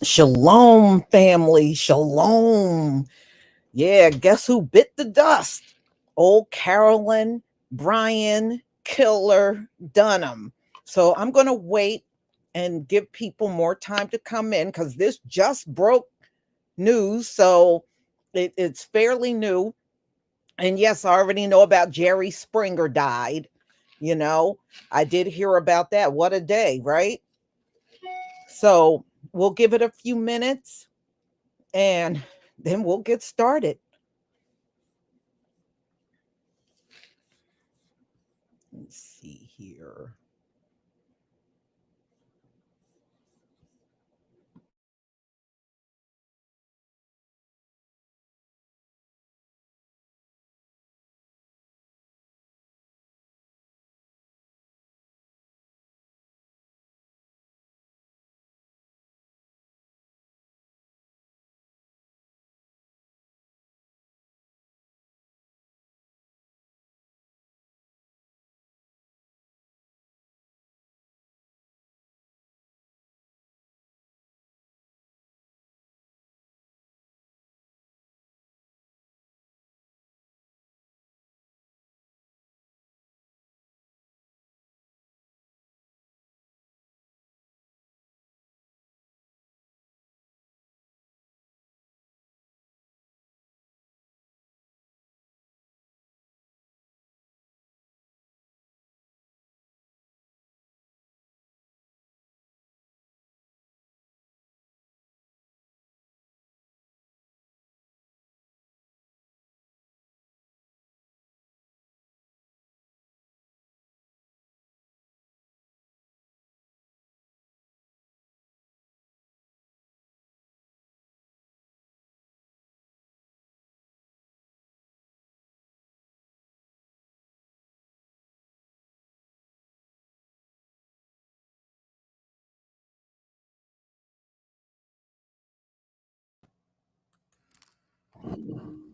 Shalom, family. Shalom. Yeah, guess who bit the dust? Old Carolyn Bryant Killer Donham. So I'm going to wait and give people more time to come in because this just broke news. So it's fairly new. And yes, I already know about Jerry Springer died. You know, I did hear about that. What a day, right? So we'll give it a few minutes and then we'll get started. Let's see here.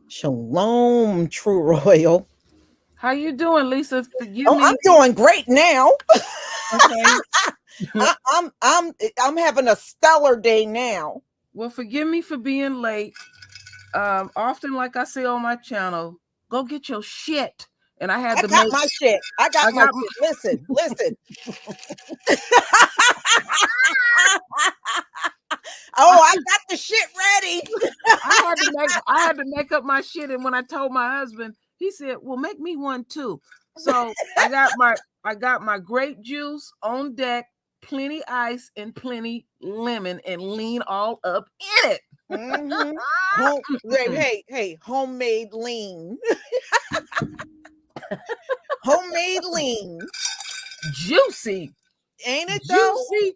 Shalom, True Royal. How you doing, Lisa? Forgive Oh, I'm me. doing great now. Okay. I'm having a stellar day now. Well, forgive me for being late. Often, like I say on my channel, go get your shit. And I had I to got make. my shit. I got I my got. shit. Listen. Oh, I got the shit ready. I had to make up my shit. And when I told my husband, he said, "Well, make me one too." So I got my grape juice on deck, plenty ice and plenty lemon, and lean all up in it. Mm-hmm. Hey, homemade lean. Homemade lean. Juicy. Ain't it though? Juicy.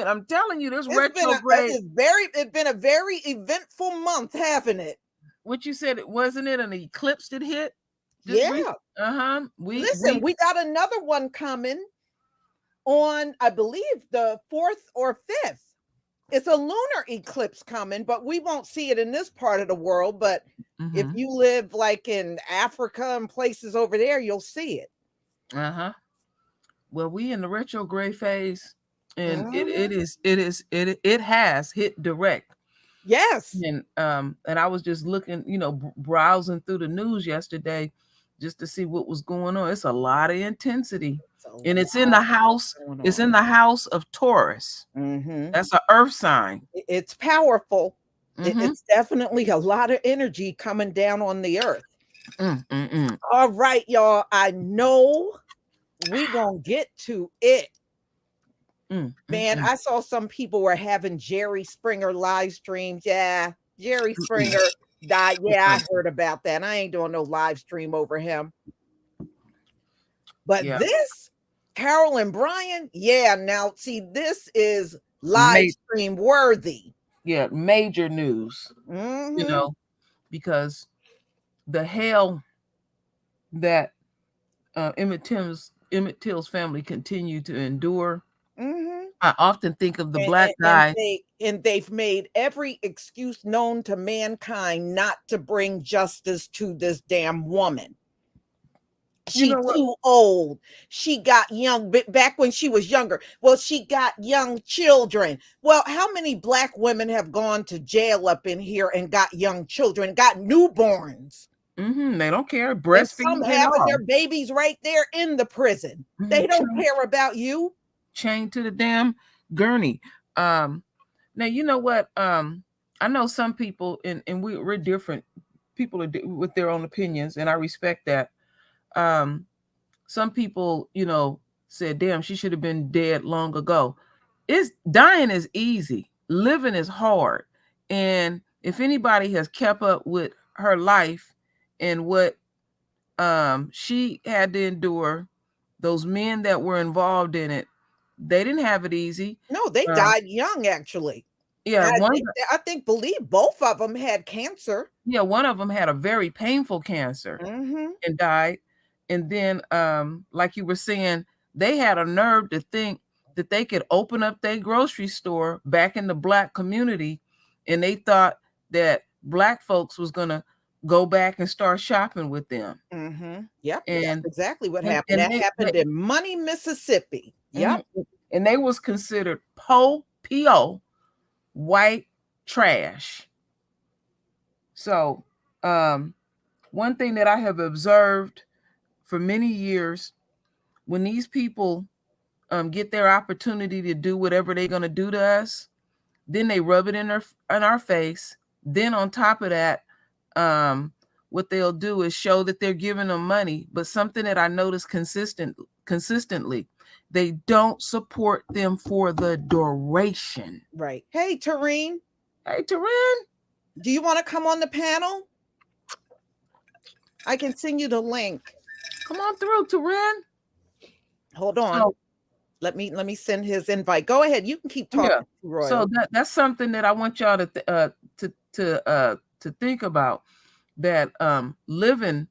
I'm telling you, this retrograde. It's been a very eventful month, haven't it? What you said, wasn't it an eclipse that hit? Yeah. Listen, we got another one coming on, I believe, the 4th or 5th. It's a lunar eclipse coming, but we won't see it in this part of the world. But if you live like in Africa and places over there, you'll see it. Well, we in the retrograde phase, and it has hit direct. Yes. And I was just looking, browsing through the news yesterday just to see what was going on. It's a lot of intensity. And it's in the house. It's in the house of Taurus. That's an earth sign. It's powerful. It's definitely a lot of energy coming down on the earth. All right, y'all. I know we gonna get to it. Man, I saw some people were having Jerry Springer live streams. Yeah, Jerry Springer died. Yeah, I heard about that. I ain't doing no live stream over him. But this, Carolyn Bryant, yeah, now see, this is live stream worthy. Yeah, major news. Because the hell that Emmett Till's family continued to endure. I often think of the black guy. And they've made every excuse known to mankind not to bring justice to this damn woman. You She know what? too old. She got young back when she was younger. Well, she got young children. Well, how many black women have gone to jail up in here and got young children, got newborns? They don't care, And some breastfeeding and having all. their babies right there in the prison. They don't Chained, care about you. chained to the damn gurney. Now you know what? I know some people, and we're different. People are with their own opinions, and I respect that. Um, some people, said, "Damn, she should have been dead long ago." It's dying is easy, living is hard, and if anybody has kept up with her life and what she had to endure, those men that were involved in it, they didn't have it easy. No, they Um, died young, actually. yeah, one Believe both of them had cancer. yeah, one of them had a very painful cancer Mm-hmm. and died. And then, like you were saying, they had a nerve to think that they could open up their grocery store back in the black community, and they thought that black folks was gonna go back and start shopping with them. Mm-hmm. Yep, that's And exactly what and, happened. and That happened in Money, Mississippi. Yep. mhm. And they was considered PO, white trash. So, one thing that I have observed for many years, when these people get their opportunity to do whatever they're going to do to us, then they rub it in our face. Then on top of that, what they'll do is show that they're giving them money. But something that I notice consistently, they don't support them for the duration. Right. Hey, Tareen, Hey, Taryn, do you want to come on the panel? I can send you the link. come on through, Taryn. Hold on. So, let me send his invite. Go ahead. You can keep talking, yeah. Royal. So that's something that I want y'all to think about. That living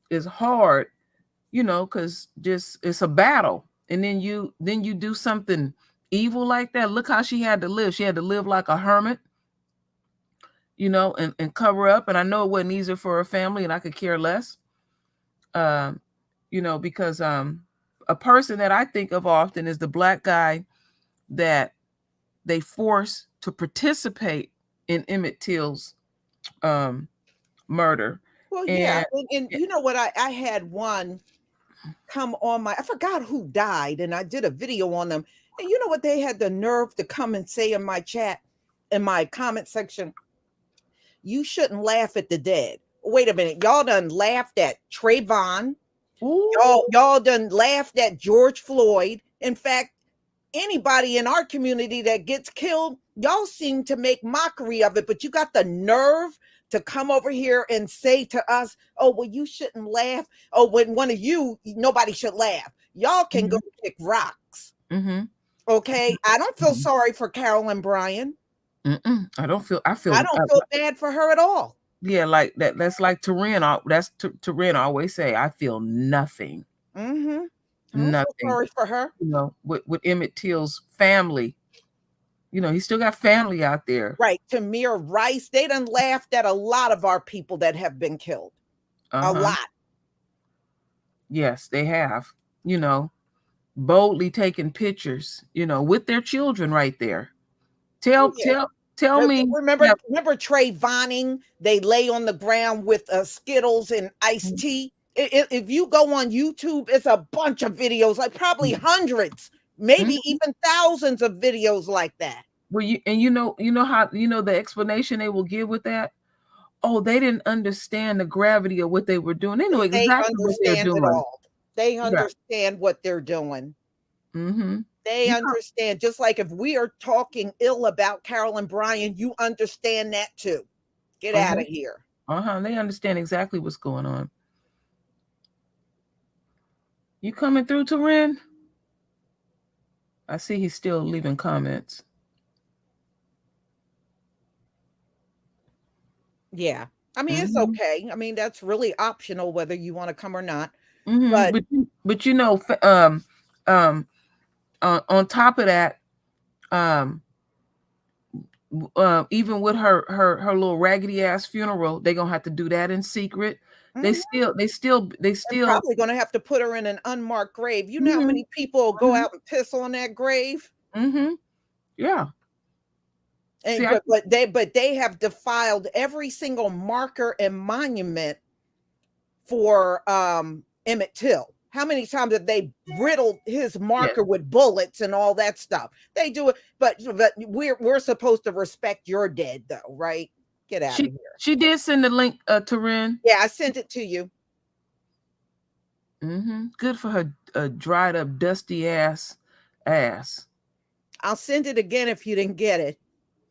is hard, because just it's a battle. And then you do something evil like that. Look how she had to live. She had to live like a hermit, and cover up. And I know it wasn't easy for her family, and I could care less. Because a person that I think of often is the black guy that they force to participate in Emmett Till's murder. Well, yeah, and you know what? I had one come on I forgot who died, and I did a video on them. And you know what? They had the nerve to come and say in my chat, in my comment section, you shouldn't laugh at the dead. Wait a minute, y'all done laughed at Trayvon. Y'all done laughed at George Floyd. In fact, anybody in our community that gets killed, y'all seem to make mockery of it, but you got the nerve to come over here and say to us, oh, well, you shouldn't laugh. Oh, when one of you, nobody should laugh. Y'all can go kick rocks. Okay. I don't feel sorry for Carolyn Bryant. I don't feel I don't feel bad for her at all. Yeah, like that. That's like Taryn. That's Taryn always say, I feel nothing. I don't Nothing. feel sorry for her. With Emmett Till's family, he still got family out there. Right. Tamir Rice, they done laughed at a lot of our people that have been killed. A lot. Yes, they have. Boldly taking pictures, with their children right there. Tell me. Remember Trayvoning? They lay on the ground with Skittles and iced tea. If you go on YouTube, it's a bunch of videos, like probably hundreds, maybe even thousands of videos like that. Well, how the explanation they will give with that. Oh, they didn't understand the gravity of what they were doing. They know exactly what they're doing. They understand what they're doing. They understand. Just like if we are talking ill about Carolyn Bryant, you understand that too. Get out of here. They understand exactly what's going on. You coming through, Taryn? I see he's still leaving comments. Yeah. I mean, it's okay. I mean, that's really optional whether you want to come or not. But on top of that, even with her little raggedy ass funeral, they're gonna have to do that in secret. They Mhm. still I'm probably gonna have to put her in an unmarked grave. You know how Mhm, many people go mhm, out and piss on that grave? mhm. Yeah. See, And but they have defiled every single marker and monument for Emmett Till. How many times have they riddled his yes. marker with bullets and all that stuff? They do it, but we're supposed to respect your dead though, right? Get out of here. She did send the link to Ren. Yeah, I sent it to you. Good for her dried up, dusty ass. I'll send it again if you didn't get it.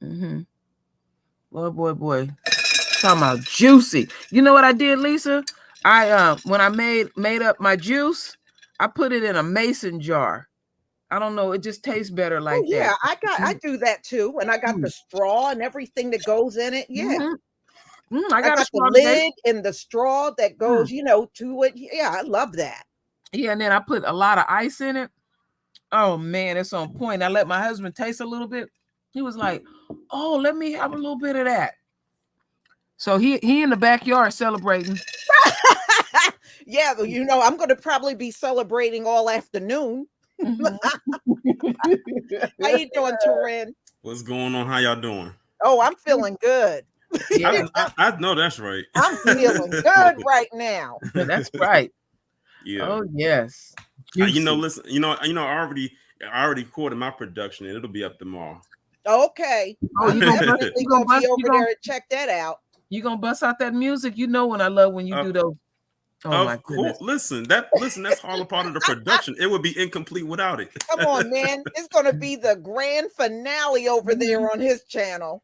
Mm-hmm. Boy. Talking about juicy. You know what I did, Lisa? I when I made up my juice, I put it in a mason jar. I don't know, it just tastes better Oh like that. yeah, I do that too, and I got the straw and everything that goes in it. Yeah, I I got a got the straw today. lid and the straw that goes, to it. Yeah, I love that. Yeah, and then I put a lot of ice in it. Oh man, it's on point. I let my husband taste a little bit. He was like, "Oh, let me have a little bit of that." So he in the backyard celebrating. Yeah, well, I'm going to probably be celebrating all afternoon. Mhm. How you doing, Turin? What's going on? How y'all doing? Oh, I'm feeling good. Yeah, I know that's right. I'm feeling good right now. that's right. Yeah. Oh yes, juicy. Listen. I already recorded my production, and it'll be up tomorrow. Okay, Oh, I'm you gonna bust? definitely You going gonna to be bust? over there and check that out. You gonna bust out that music? You know when I love when you Uh, do those. Oh my of course. goodness. Listen, that's all a part of the production. It would be incomplete without it. Come on, man. It's going to be the grand finale over there on his channel.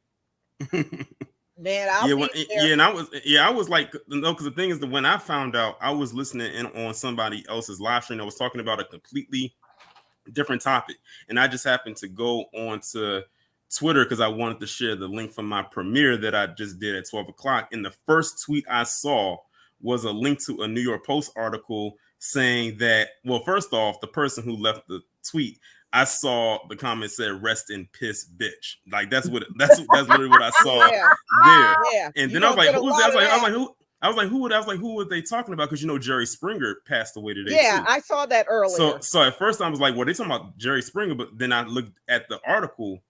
Man, I'll be there. And I was like, no, because the thing is that when I found out, I was listening in on somebody else's live stream that was talking about a completely different topic, and I just happened to go on to Twitter because I wanted to share the link from my premiere that I just did at 12 o'clock. And the first tweet I saw was a link to a New York Post article saying that, well, first off, the person who left the tweet, I saw the comment said "rest in piss, bitch." Like that's literally what I saw there. Yeah. And You then I was gonna like, get a "Who was that?" lot of that. Who were they talking about? Because Jerry Springer passed away today Yeah, too. I saw that earlier. So at first I was like, "Well, they talking about Jerry Springer," but then I looked at the article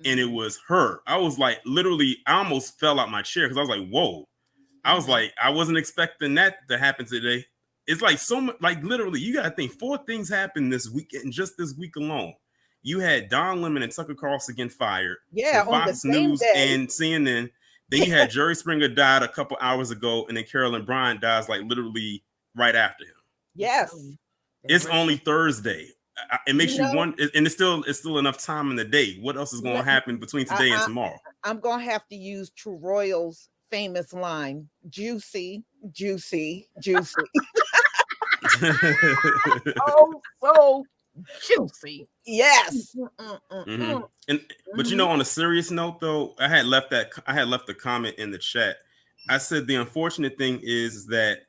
and it was her. I was like, literally, I almost fell out my chair because I was like, "Whoa!" I was like, I wasn't expecting that to happen today. It's like so much, like literally, you got to think 4 things happened this week, and just this week alone. You had Don Lemon and Tucker Carlson getting fired Yeah, from on the Fox same News day. and CNN. Then you had Jerry Springer died a couple hours ago, and then Carolyn Bryant dies like literally right after him. Yes. It's only Thursday. It makes you know, wonder, and it's still enough time in the day. What else is going to happen between today and tomorrow? I'm going to have to use True Royal's famous line: "Juicy, juicy, juicy." Oh, so juicy. Yes. And but on a serious note though, I had left a comment in the chat. I said the unfortunate thing is that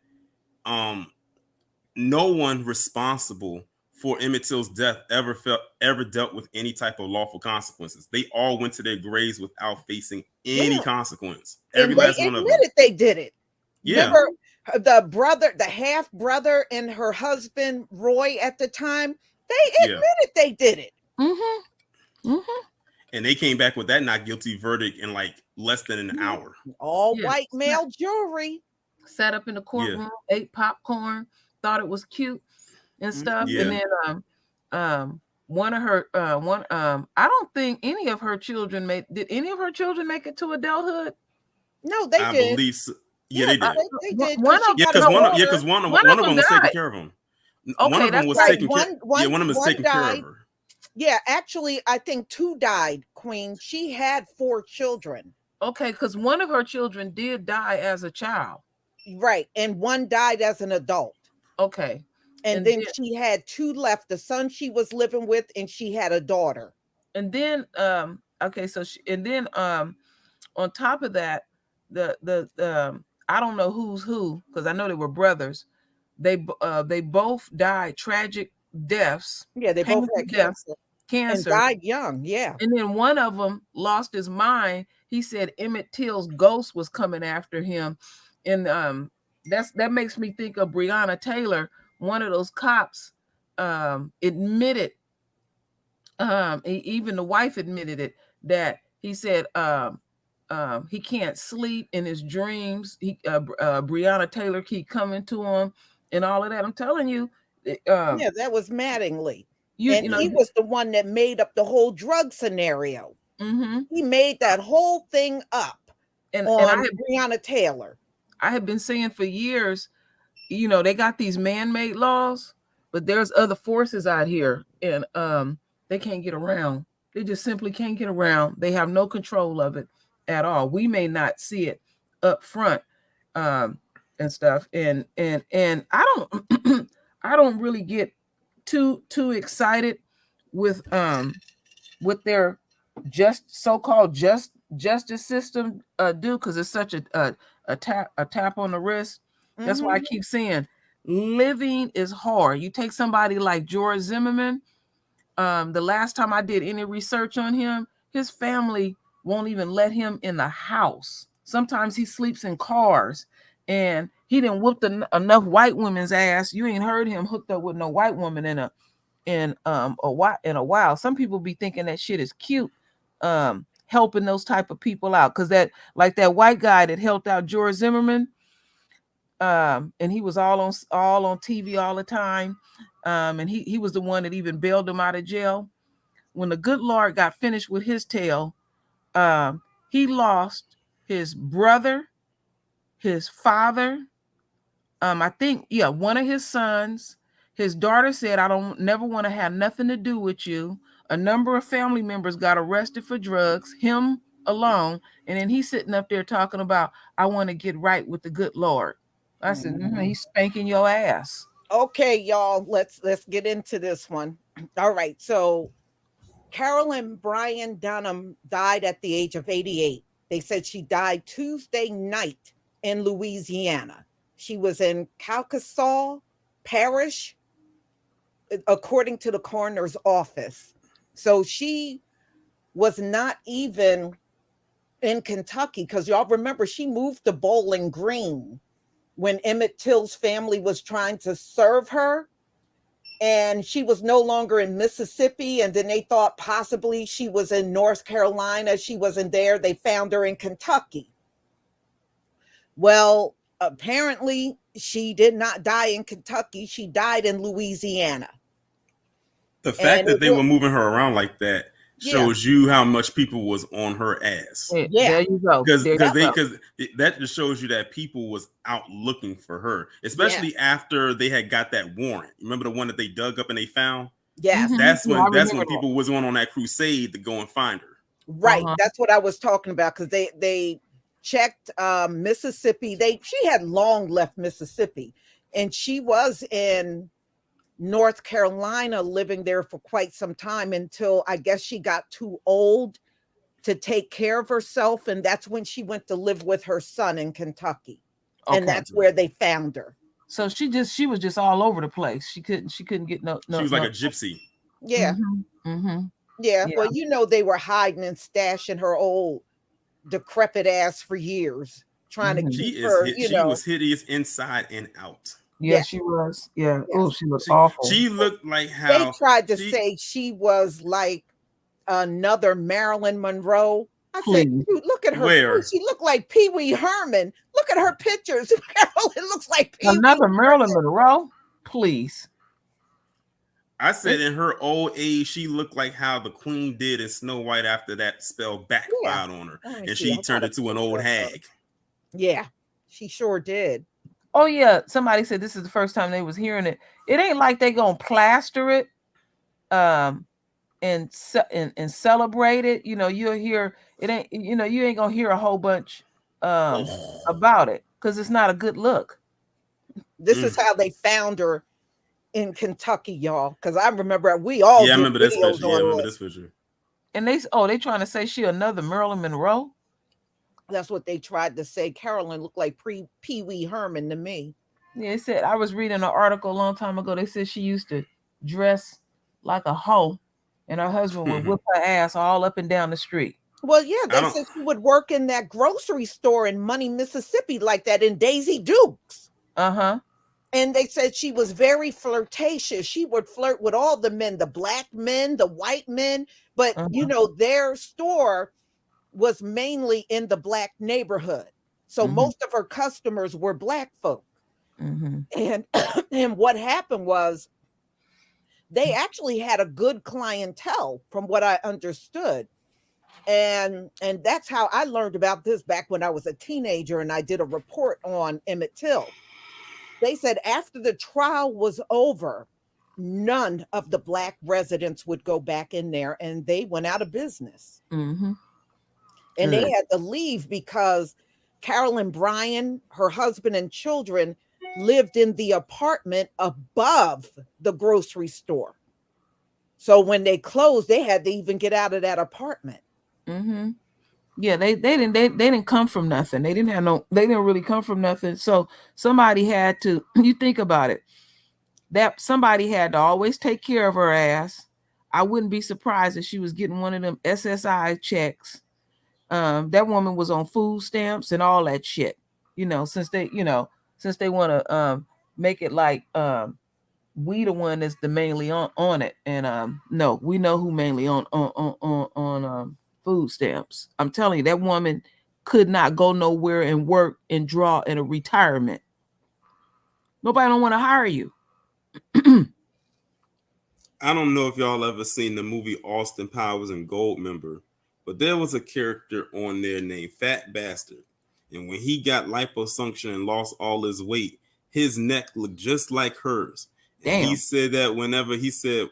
no one responsible for Emmett Till's death ever dealt with any type of lawful consequences. They all went to their graves without facing any consequence. Every and last they one of them. admitted they did it. Yeah. Remember the half brother and her husband Roy at the time, they admitted they did it. And they came back with that not guilty verdict in like less than an hour. All white male jury. Sat up in the courtroom, ate popcorn, thought it was cute and stuff. And then one of her I don't think any of her children did any of her children make it to adulthood? No, they did. I believe so. Yeah, they did. They did. Because one of them was taking care of him. Okay, one of them was taking care. One of them was taking care of her. Yeah, actually, I think 2 died, Queen. She had 4 children. Okay, because one of her children did die as a child. Right, and 1 died as an adult. Okay. And then she had 2 left, the son she was living with, and she had a daughter. And then okay, so on top of that, the I don't know who's who, because I know they were brothers. They both died tragic deaths. Yeah, they both had cancer. And died young. Yeah. And then one of them lost his mind. He said Emmett Till's ghost was coming after him in that makes me think of Breonna Taylor. One of those cops admitted, even the wife admitted it, that he said he can't sleep in his dreams. Breonna Taylor keep coming to him and all of that. I'm telling you, Yeah, that was Mattingly. And you know, he was the one that made up the whole drug scenario. mm-hmm. He made that whole thing up and on Breonna Taylor. I have been saying for years, you know, they got these man-made laws, but there's other forces out here, and they can't get around. They just simply can't get around. They have no control of it at all. We may not see it up front, and stuff. And I don't I don't really get too excited with their so-called justice system do, because it's such a tap on the wrist. That's why I keep saying living is hard. You take somebody like George Zimmerman. The last time I did any research on him, his family won't even let him in the house. Sometimes he sleeps in cars, and he didn't whoop enough white women's ass. You ain't heard him hooked up with no white woman in a while. Some people be thinking that shit is cute, helping those type of people out, because that, like that white guy that helped out George Zimmerman, and he was all on TV all the time, and he was the one that even bailed him out of jail. When the good Lord got finished with his tale, he lost his brother, his father, I think, one of his sons. His daughter said, I don't never want to have nothing to do with you. A number of family members got arrested for drugs, him alone. And then he's sitting up there talking about, I want to get right with the good Lord. I said, he's spanking your ass. Okay, y'all, let's get into this one. All right. So Carolyn Bryant Donham died at the age of 88. They said she died Tuesday night in Louisiana. She was in Caucasaw Parish, according to the coroner's office. So she was not even in Kentucky, because y'all remember she moved to Bowling Green when Emmett Till's family was trying to serve her, and she was no longer in Mississippi. And then they thought possibly she was in North Carolina. She wasn't there. They found her in Kentucky. Well, apparently she did not die in Kentucky. She died in Louisiana. The fact that they were moving her around like that shows you how much people was on her ass. Yeah, there you go. Because that just shows you that people was out looking for her, especially after they had got that warrant. Remember the one that they dug up and they found? Yes. That's when people was on that crusade to go and find her. Right. That's what I was talking about, because they checked Mississippi. She had long left Mississippi, and she was in North Carolina, living there for quite some time, until I guess she got too old to take care of herself, and that's when she went to live with her son in Kentucky. And that's where they found her. So she was just all over the place. She couldn't get no. She was like a gypsy. Yeah. Yeah. Well, they were hiding and stashing her old decrepit ass for years, trying to keep her. She was hideous inside and out. Yeah, she was. Yeah. Oh, she looked awful. She looked like how they tried to say she was like another Marilyn Monroe. I said, dude, look at her. Where? She looked like Pee Wee Herman. Look at her pictures. It looks like another Marilyn Monroe. Please. I said in her old age, she looked like how the Queen did in Snow White after that spell backfired on her, and she turned into an old hag. Yeah, she sure did. Oh yeah, somebody said this is the first time they was hearing it. It ain't like they gonna plaster it, and celebrate it. You'll hear it ain't. You ain't gonna hear a whole bunch about it, because it's not a good look. This is how they found her in Kentucky, y'all. Because I remember we all I remember this picture. Yeah, I remember this picture. And they trying to say she another Marilyn Monroe. That's what they tried to say. Carolyn looked like Pee Wee Herman to me. Yeah, it said, I was reading an article a long time ago. They said she used to dress like a hoe, and her husband would whip her ass all up and down the street. Well, yeah, they said she would work in that grocery store in Money, Mississippi, like that, in Daisy Dukes. Uh-huh. And they said she was very flirtatious. She would flirt with all the men, the black men, the white men. But, Uh-huh. their store was mainly in the black neighborhood. So Mhm. most of her customers were black folk. Mhm. And and what happened was they actually had a good clientele from what I understood. And that's how I learned about this back when I was a teenager and I did a report on Emmett Till. They said after the trial was over, none of the black residents would go back in there and they went out of business. Mhm. And they Good. had to leave because Carolyn Bryant, her husband, and children lived in the apartment above the grocery store. So when they closed, they had to even get out of that apartment. Mhm. Yeah, they didn't come from nothing. They didn't really come from nothing. So somebody had to you think about it. That somebody had to always take care of her ass. I wouldn't be surprised if she was getting one of them SSI checks. That woman was on food stamps and all that shit. Since they want to make it like we the one that's the mainly on it. And no, we know who mainly on food stamps. I'm telling you, that woman could not go nowhere and work and draw in a retirement. Nobody don't want to hire you. I don't know if y'all ever seen the movie Austin Powers and Goldmember, but there was a character on there named Fat Bastard. And when he got liposuction and lost all his weight, his neck looked just like hers. And he Damn. said that whenever he said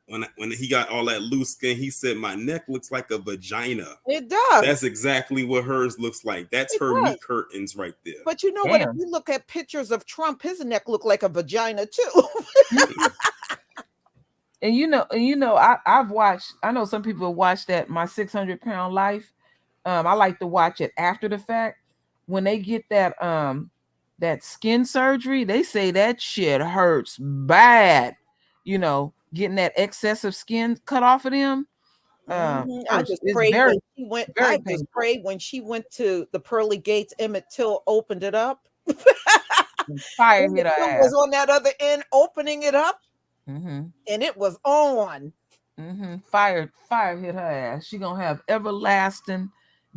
when he got all that loose skin, he said my neck looks like a vagina. It does. That's exactly what hers looks like. That's It her does. meat curtains right there. But you know what? If Damn. you look at pictures of Trump, his neck looked like a vagina too. And I've watched. I know some people watch that My 600-Pound Life. I like to watch it after the fact. When they get that skin surgery, they say that shit hurts bad. Getting that excessive skin cut off of them. I Hurts. just It's prayed very, when she went. very I just painful. prayed when she went to the pearly gates. Emmett Till opened it up. Fire hit Emmett her Till ass. was on that other end, opening it up, Mm-hmm. and it was on. Mm-hmm. Fire hit her ass. She gonna have everlasting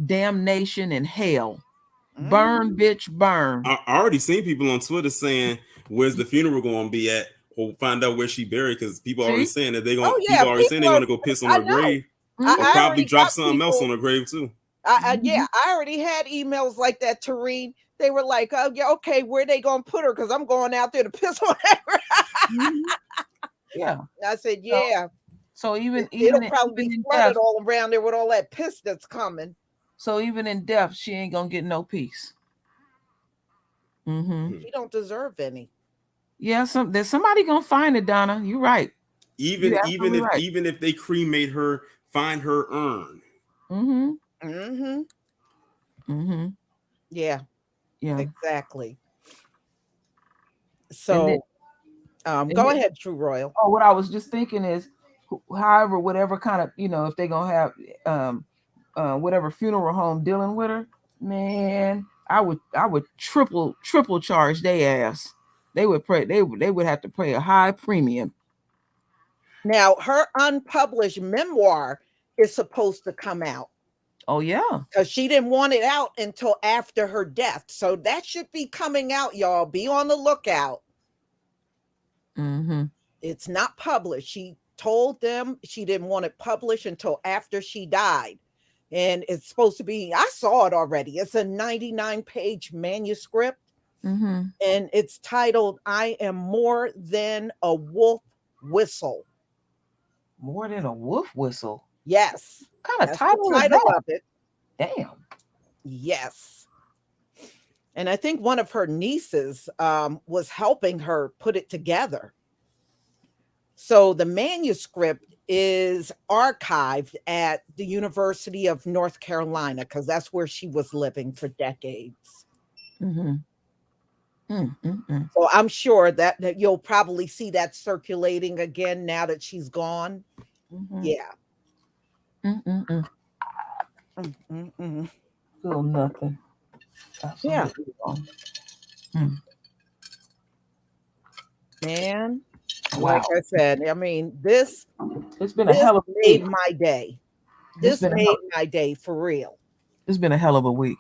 damnation in hell. Burn, Mhm. bitch, burn. I already seen people on Twitter saying where's the funeral going to be at, or find out where she buried, because people already See? saying that Oh yeah, people already saying people they're are. going to go piss on I her know. grave, Mm-hmm. or I probably already drop got something else on people. her grave too. Yeah, I already had emails like that to read. They were like, "Oh yeah, okay, where they gonna put her? Because I'm going out there to piss on her." Mm-hmm. Yeah. I said, So, "Yeah, so even it'll even probably even be in flooded death, all around there with all that piss that's coming." she ain't gonna get no peace. Mm-hmm. Hmm. She don't deserve any. Yeah, there's somebody gonna find it, Donna. You're right. Even You're even absolutely if right. even if they cremate her, find her urn. Mm-hmm. Mm-hmm. Mm-hmm. Yeah, Yeah. exactly. And then, So, go ahead, True Royal. what I was just thinking is, however, whatever kind of, if they're gonna have whatever funeral home dealing with her, man, I would triple charge their ass. They would have to pay a high premium. Now, her unpublished memoir is supposed to come out Oh yeah. because she didn't want it out until after her death. So that should be coming out, y'all. Be on the lookout. Mm-hmm. It's not published. She told them she didn't want it published until after she died. And it's supposed to be, I saw it already. It's a 99-page manuscript, Mm-hmm. and it's titled I Am More Than a Wolf Whistle. More than a wolf whistle. Yes, What kind of that's the title is title that? of it. Damn. Yes. And I think one of her nieces was helping her put it together. So the manuscript is archived at the University of North Carolina because that's where she was living for decades. Mm-hmm. Mm-mm-mm. So I'm sure that you'll probably see that circulating again now that she's gone. Mm-hmm. Yeah. Mm-mm-mm. Mm-mm-mm. Feel nothing. Yeah. Absolutely wrong. Mm. Man, Wow. like I said, I mean, It's been a hell of a made week. my day. This This made my day for real. It's been a hell of a week.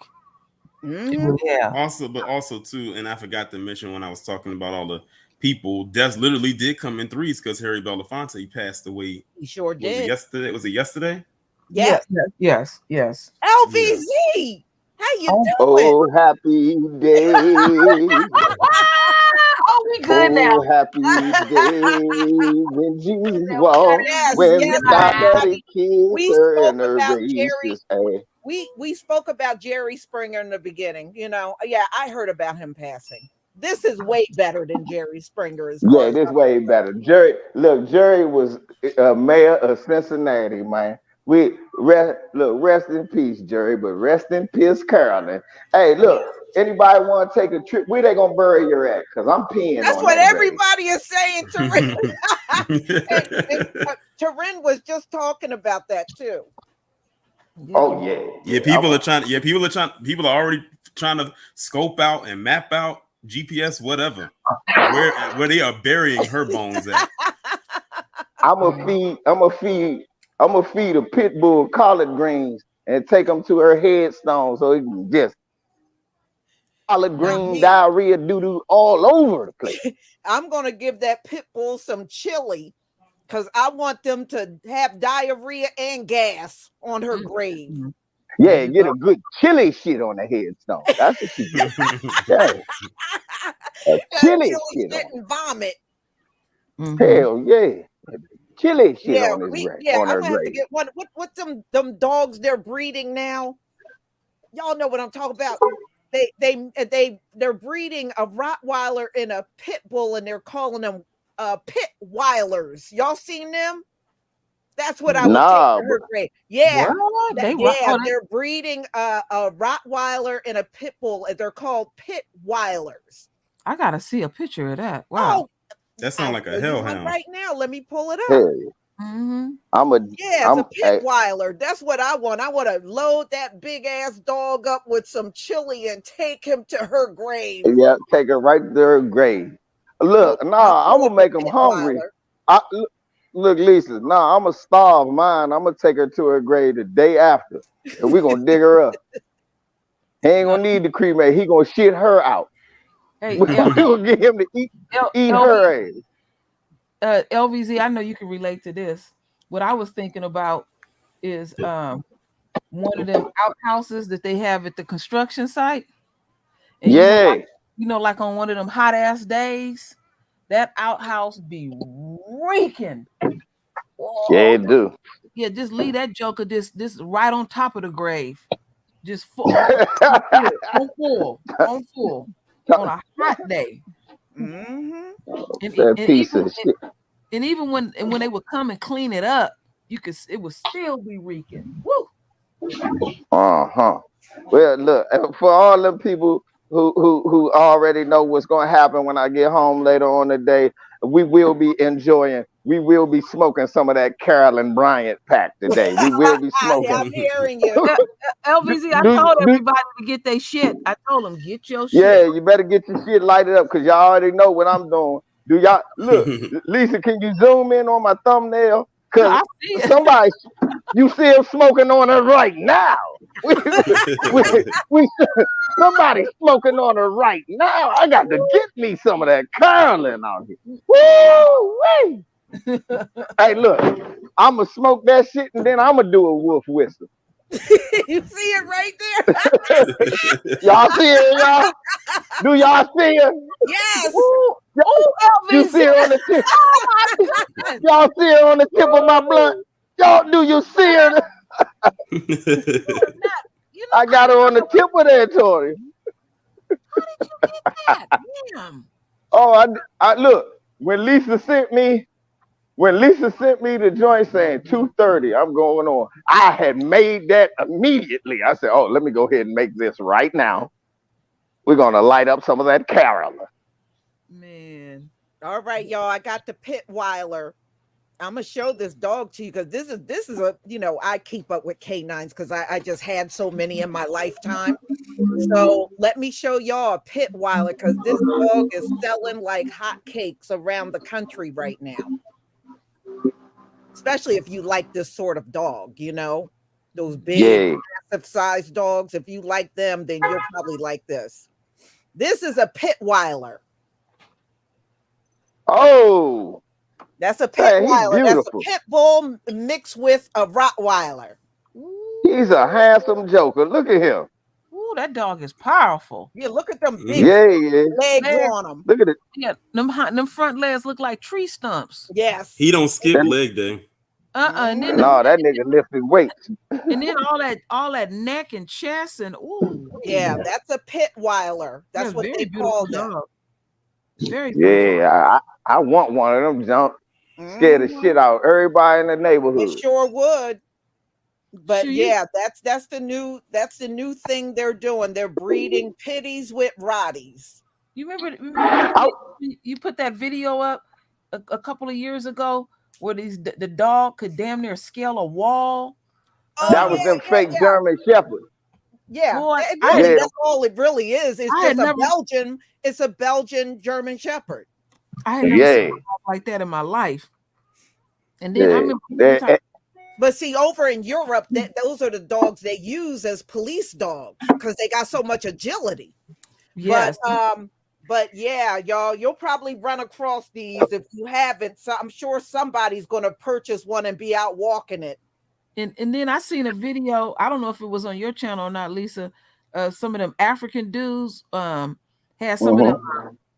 Yeah. Also too, and I forgot to mention when I was talking about all the people, deaths literally did come in threes because Harry Belafonte passed away. He sure Was did. it yesterday? Was it yesterday? Yeah. Yes. LVZ, how you doing? Oh, happy day. Oh, we good now. Oh, happy day when Jesus walked, Yes, when yes, God everybody. kissed We her spoke and her about raised Jerry. his ass. We spoke about Jerry Springer in the beginning. You know, yeah, I heard about him passing. This is way better than Jerry Springer as far Yeah, as this way better. Jerry was mayor of Cincinnati, man. Rest in peace, Jerry, but rest in peace, Carolyn. Hey, look, anybody want to take a trip? Where they gonna bury your at? Cause I'm peeing That's on what that grave. everybody is saying. Taryn was just talking about that too. Oh yeah. Yeah, people are already trying to scope out and map out GPS, whatever, where they are burying her bones at. I'ma feed a pit bull collard greens and take them to her headstone so it can just collard green diarrhea doo-doo all over the place. I'm gonna give that pit bull some chili because I want them to have diarrhea and gas on her grave. Yeah, get a good chili shit on the headstone. That's what you get. Yeah. Chili shit and vomit. Hell yeah. Chili shit on his grave. Yeah, on I'm her gonna have to grave. get one. What them dogs they're breeding now? Y'all know what I'm talking about. They're breeding a Rottweiler and a pit bull, and they're calling them pit Weilers. Y'all seen them? That's what I would take to her grave. Yeah, they're breeding a Rottweiler and a pit bull, and they're called pit Weilers. I gotta see a picture of that. Wow, that sounds like a hellhound. Right now, let me pull it up. Hey. It's a pit Weiler. That's what I want. I want to load that big ass dog up with some chili and take him to her grave. Yeah, take her right to her grave. Look, I'm gonna make them hungry. Look, Lisa, I'm gonna starve mine. I'm gonna take her to her grave the day after, and we're gonna dig her up. He ain't gonna need to cremate. He gonna shit her out. Hey, we're gonna get him to eat her ass. LVZ, I know you can relate to this. What I was thinking about is one of them outhouses that they have at the construction site. And like on one of them hot ass days, that outhouse be reeking. Oh, yeah, it do. Yeah, just leave that joker this right on top of the grave. Just full on a hot day. That piece of shit. And even when they would come and clean it up, it would still be reeking. Woo. Well, look, for all the people who already know what's going to happen when I get home later on today, we will be smoking some of that Carolyn Bryant pack today. We will be smoking. I'm hearing you. LVZ, I told everybody to get their shit. I told them, get your shit. Yeah, you better get your shit lighted up because y'all already know what I'm doing. Do y'all look, Lisa? Can you zoom in on my thumbnail? Because somebody, you still smoking on her right now. Somebody's smoking on her right now. I got to get me some of that Carolyn out here. Woo! Hey, look, I'm gonna smoke that shit and then I'm gonna do a wolf whistle. You see it right there. Y'all see it, y'all? Do y'all see it? Yes. You see it on the tip? Oh my goodness. Y'all see it on the tip of my blunt? Y'all, do you see it? I got her on the tip of that, Tori. How did you get that? Damn. Oh, I look, when Lisa sent me the joint saying 2:30, I'm going on. I had made that immediately. I said, oh, let me go ahead and make this right now. We're gonna light up some of that Carolyn. Man. All right, y'all. I got the pit Weiler. I'm gonna show this dog to you because this is a, you know, I keep up with canines because I just had so many in my lifetime. So let me show y'all a pit Weiler because this dog is selling like hotcakes around the country right now. Especially if you like this sort of dog, you know, those big, Yeah. massive size dogs. If you like them, then you'll probably like this. This is a pit Weiler. Oh, That's a pit man, he's Weiler. That's a beautiful. pit bull mixed with a Rottweiler. He's a handsome joker. Look at him. Ooh, that dog is powerful. Yeah, look at them big Yeah, yeah. legs Legs. on them. Look at it. Yeah, them front legs look like tree stumps. Yes. He don't skip leg day. And then No, that nigga lifted weights. and then all that neck and chest and ooh. Yeah, that's a pit Weiler. That's what they call them. dog. Very beautiful. Yeah, I want one of them jump. Scare the shit out of everybody in the neighborhood. It sure would. But Sure, yeah, that's the new thing they're doing. They're breeding pitties with Rotties. You remember you put that video up a couple of years ago where the dog could damn near scale a wall. That was them fake German Shepherds. Yeah, Boy, that's all it really is. It's I just had Belgian. It's a Belgian German Shepherd. I had never seen a dog like that in my life. And then I remember but see, over in Europe, those are the dogs they use as police dogs because they got so much agility. Yes. But yeah, y'all, you'll probably run across these if you haven't. So I'm sure somebody's going to purchase one and be out walking it. And then I seen a video. I don't know if it was on your channel or not, Lisa. Some of them African dudes had some of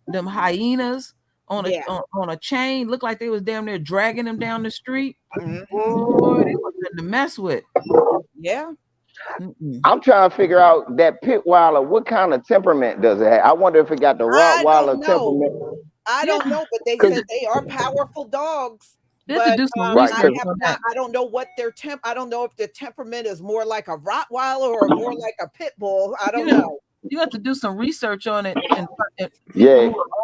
them hyenas on a chain. Looked like they was damn near dragging them down the street. Boy, they was nothing to mess with. Yeah. I'm trying to figure out that pit Weiler. What kind of temperament does it have? I wonder if it got the Rottweiler temperament. I don't know, but they said they are powerful dogs. But, do some I don't know what their I don't know if the temperament is more like a Rottweiler or more like a pit bull. I don't know. You have to do some research on it and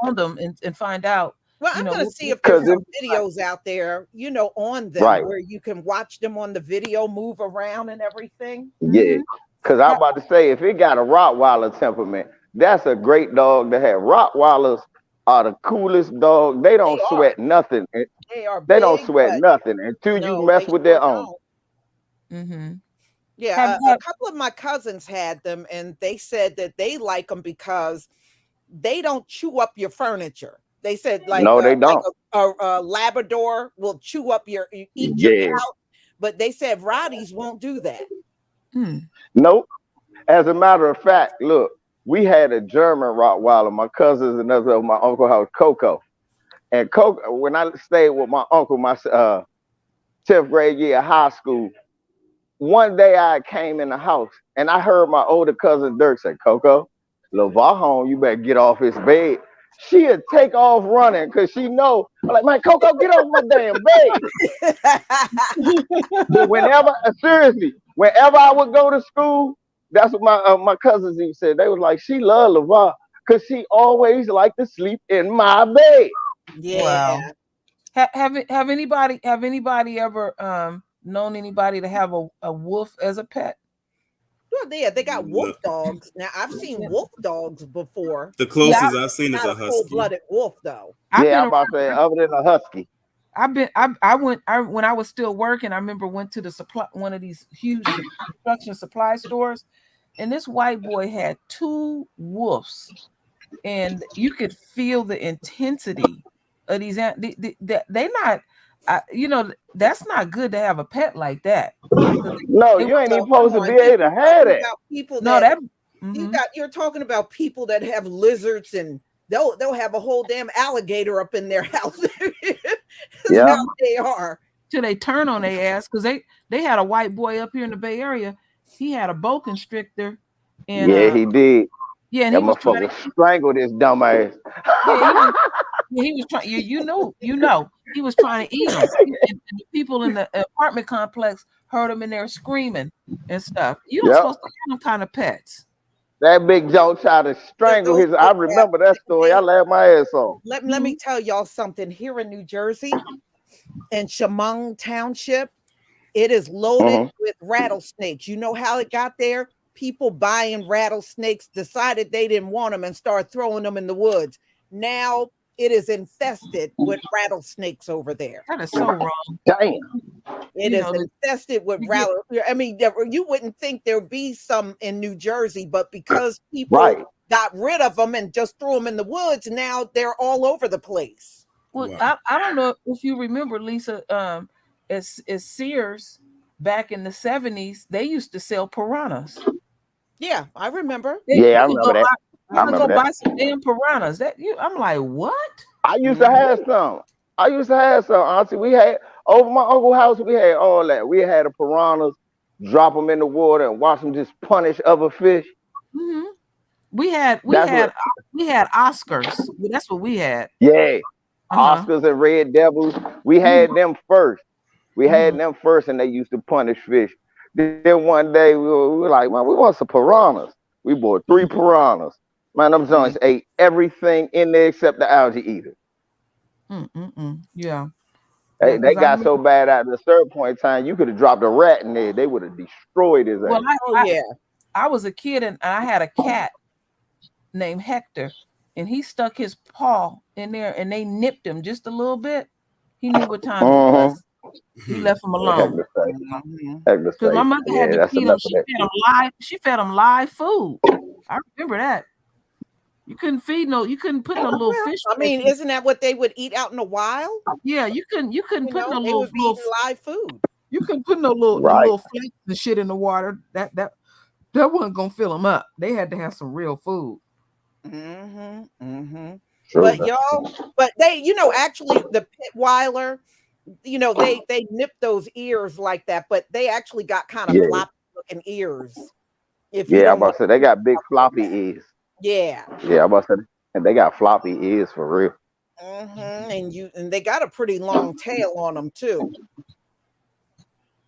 on them and find out. Well, I'm going to see if there's some videos out there, you know, on them where you can watch them on the video, move around and everything. Yeah, because I'm about to say, if it got a Rottweiler temperament, that's a great dog to have. Rottweilers are the coolest dog. They don't sweat nothing. They don't sweat nothing until you mess with their own. Yeah, a couple of my cousins had them, and they said that they like them because they don't chew up your furniture. They said like no, they don't. Like a Labrador will chew up your your couch, but they said Rotties won't do that. Nope. As a matter of fact, look, we had a German Rottweiler. My cousins and others of my uncle house, Coco. And Coco, when I stayed with my uncle, my 10th grade year of high school, one day I came in the house and I heard my older cousin Dirk say, "Coco, LeVar home, you better get off his bed." She'd take off running because she know, I'm like, "Man, Coco, get off my damn bed." But whenever I would go to school, that's what my cousins even said. They was like, she loved LeVar because she always liked to sleep in my bed. Yeah. Wow. Have anybody ever known anybody to have a wolf as a pet? Well, they got wolf dogs. Now I've seen wolf dogs before. The closest I've seen is a husky. Full-blooded wolf, though. Yeah, I'm about to say, other than a husky. When I was still working, I remember went to one of these huge construction supply stores, and this white boy had 2 wolves, and you could feel the intensity of these. They not, that's not good to have a pet like that. No, you ain't even supposed to be able to have it. You're talking about people that have lizards and they'll have a whole damn alligator up in their house. Yeah, they are. Till they turn on their ass because they had a white boy up here in the Bay Area. He had a boa constrictor, and he did. Yeah, and that motherfucker strangled his dumb ass. Yeah, he was trying. You know, he was trying to eat him. And the people in the apartment complex heard him in there screaming and stuff. You're not supposed to have them kind of pets. That big Joe tried to strangle his. I remember that story. I laughed my ass off. Let me tell y'all something. Here in New Jersey, in Chemung Township. It is loaded with rattlesnakes. You know how it got there? People buying rattlesnakes decided they didn't want them and started throwing them in the woods. Now it is infested with rattlesnakes over there. That is so wrong. Damn. It is infested with rattlesnakes. I mean, you wouldn't think there'd be some in New Jersey, but because people got rid of them and just threw them in the woods, now they're all over the place. Well, I don't know if you remember, Lisa, as Sears back in the 70s, they used to sell piranhas. Yeah, I remember. I remember that. I'm gonna go buy some damn piranhas. I'm like, what? I used to have some. Auntie. We had over my uncle's house. We had all that. We had the piranhas, drop them in the water, and watch them just punish other fish. Mm-hmm. We had Oscars. That's what we had. Yeah, Oscars and Red Devils. We had them first. And they used to punish fish. Then one day we were like, man, we want some piranhas. We bought 3 piranhas. Man, them joints ate everything in there except the algae eater. Yeah. They got so bad at a certain point in time, you could have dropped a rat in there. They would have destroyed his ass. I was a kid and I had a cat named Hector, and he stuck his paw in there and they nipped him just a little bit. He knew what time it was. He left him alone. Because my mother had to feed him. She fed him live food. I remember that. You couldn't put no little fish. I mean, isn't that what they would eat out in the wild? Yeah, you couldn't put no little live food. You couldn't put no little flakes and shit in the water. That wasn't gonna fill them up. They had to have some real food. But they, actually the Pitweiler, they nip those ears like that, but they actually got kind of floppy looking ears. I'm about to say they got big floppy ears. Yeah, I'm about to say, and they got floppy ears for real. And they got a pretty long tail on them too.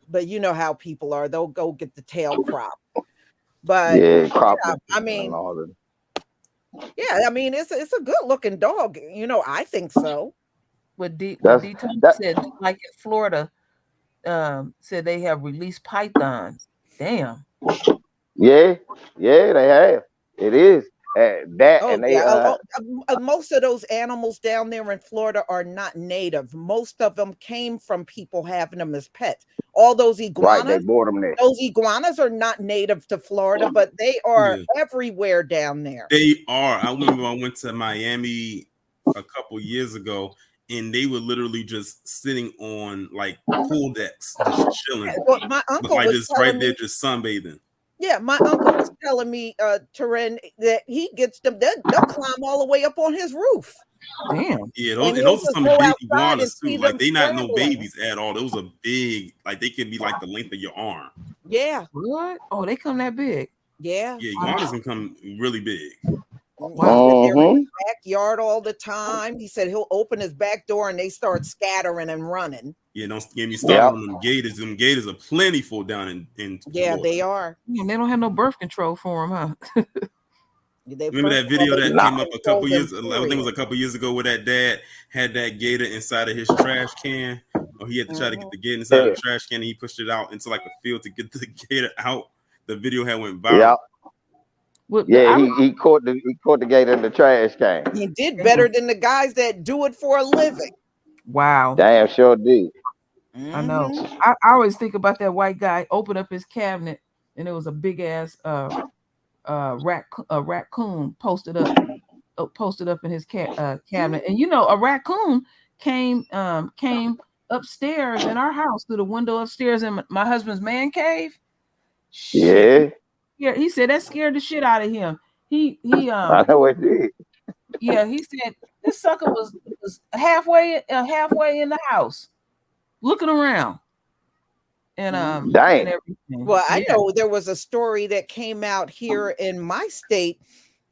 But you know how people are; they'll go get the tail crop. But crop. I mean, it's a good looking dog. I think so. What D said, like in Florida, said they have released pythons. Damn. Yeah, they have. It is. Most of those animals down there in Florida are not native. Most of them came from people having them as pets. All those iguanas, they bought them there. Those iguanas are not native to Florida, but they are everywhere down there. They are. I remember I went to Miami a couple years ago, and they were literally just sitting on like pool decks, just chilling. Well, my uncle was just right there, just sunbathing. Yeah, my uncle was telling me, Turin, that he gets them. They'll climb all the way up on his roof. Damn. Yeah, those are some big iguanas too. Like they not no babies at all. Those are big. Like they can be like the length of your arm. Yeah. What? Oh, they come that big. Yeah. Yeah, iguanas can come really big. Wow. They're in the backyard all the time. He said he'll open his back door and they start scattering and running. Yeah, don't get me started on them gators. Them gators are plentiful down in Florida. They are. Yeah, they don't have no birth control for them, huh? Remember that video that came up a couple years? I think it was a couple years ago where that dad had that gator inside of his trash can, or he had to try to get the gator inside of the trash can, and he pushed it out into like a field to get the gator out. The video had went viral. He caught the gator in the trash can. He did better than the guys that do it for a living. Wow. Damn, sure did. I know. I always think about that white guy open up his cabinet and it was a big ass raccoon posted up in his cabinet. And a raccoon came upstairs in our house through the window upstairs in my husband's man cave. Shit. Yeah, he said that scared the shit out of him. I know it did. Yeah, he said this sucker was halfway in the house, looking around, and dang. and everything. Well, I know there was a story that came out here in my state.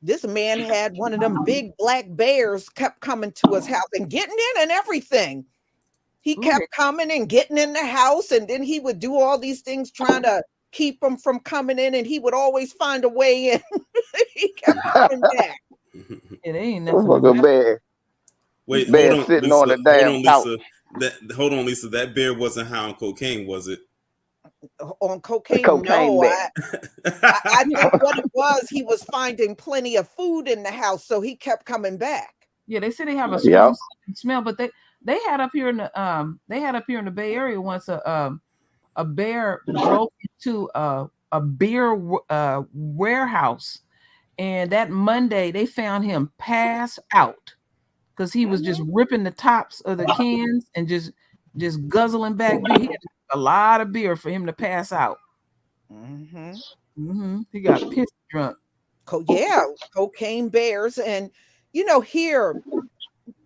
This man had one of them big black bears kept coming to his house and getting in and everything. He kept coming and getting in the house, and then he would do all these things trying to keep them from coming in, and he would always find a way in. He kept coming back. It ain't nothing. Look at bear. Wait, bear sitting on the damn couch. hold on, Lisa. That bear wasn't high on cocaine, was it? On cocaine, cocaine no. bear. I think what it was, he was finding plenty of food in the house, so he kept coming back. Yeah, they said they have a strong smell, but they had up here in the Bay Area once a bear broke into a beer warehouse, and that Monday they found him passed out because he was just ripping the tops of the cans and just guzzling back beer. He had a lot of beer for him to pass out. He got pissed drunk. Cocaine bears. And here,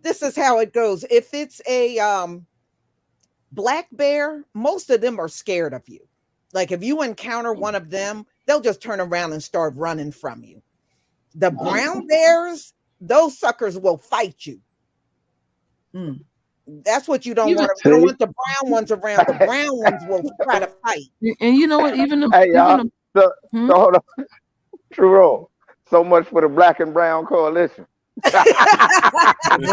this is how it goes. If it's a black bear, most of them are scared of you. Like if you encounter one of them, they'll just turn around and start running from you. The brown bears, those suckers will fight you. That's what you don't want. You don't want the brown ones around. The brown ones will try to fight. And you know what? Even the hold on. True. So much for the black and brown coalition. There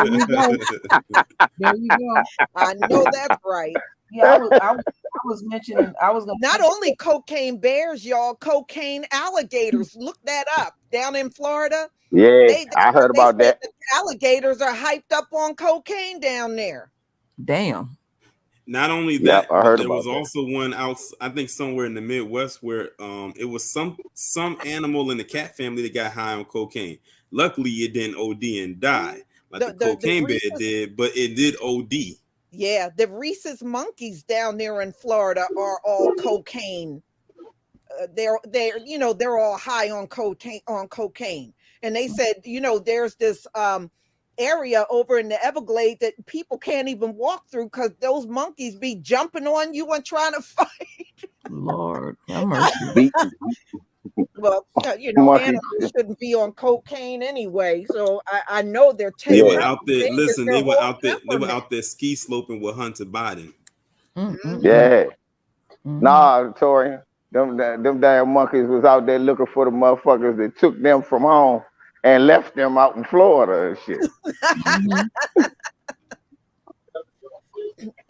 you go. I know that's right. Yeah, I was mentioning. I was gonna not only cocaine bears, y'all, cocaine alligators. Look that up down in Florida. Yeah, I heard about that. The alligators are hyped up on cocaine down there. Damn. Not only that, I heard there was that. also one out, I think somewhere in the Midwest, where it was some animal in the cat family that got high on cocaine. Luckily, it didn't OD and die like the cocaine bear did, but it did OD. Yeah, the rhesus monkeys down there in Florida are all cocaine. They're all high on cocaine. And they said, there's this area over in the Everglades that people can't even walk through because those monkeys be jumping on you and trying to fight. Lord, have mercy. Well, animals shouldn't be on cocaine anyway, so I know they're taking. They were out there. Listen, they were out there. They were out there ski sloping with Hunter Biden. Yeah. Nah, Torian. Them damn monkeys was out there looking for the motherfuckers that took them from home and left them out in Florida and shit.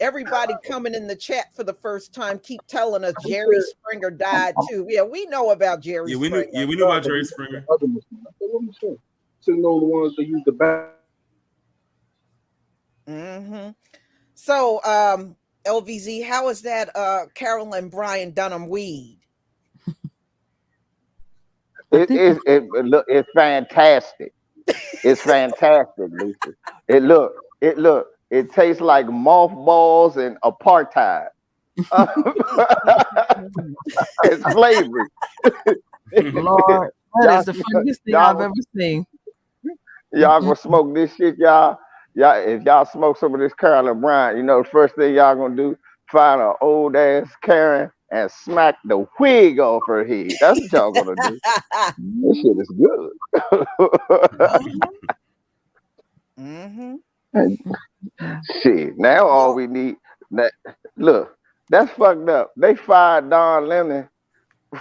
Everybody coming in the chat for the first time keep telling us Jerry Springer died too. Yeah, we know about Jerry Springer. We know about Jerry Springer. Sitting on the ones that use the back. So, LVZ, how is that Carolyn Bryant Donham weed? It's fantastic. It's fantastic, Lisa. It tastes like mothballs and apartheid. It's flavory. Lord, that is the funniest thing I've ever seen. Y'all gonna smoke this shit, y'all. If y'all smoke some of this Carolyn Bryant, the first thing y'all gonna do, find an old ass Karen and smack the wig off her head. That's what y'all gonna do. This shit is good. Shit. Now all we need that's fucked up. They fired Don Lemon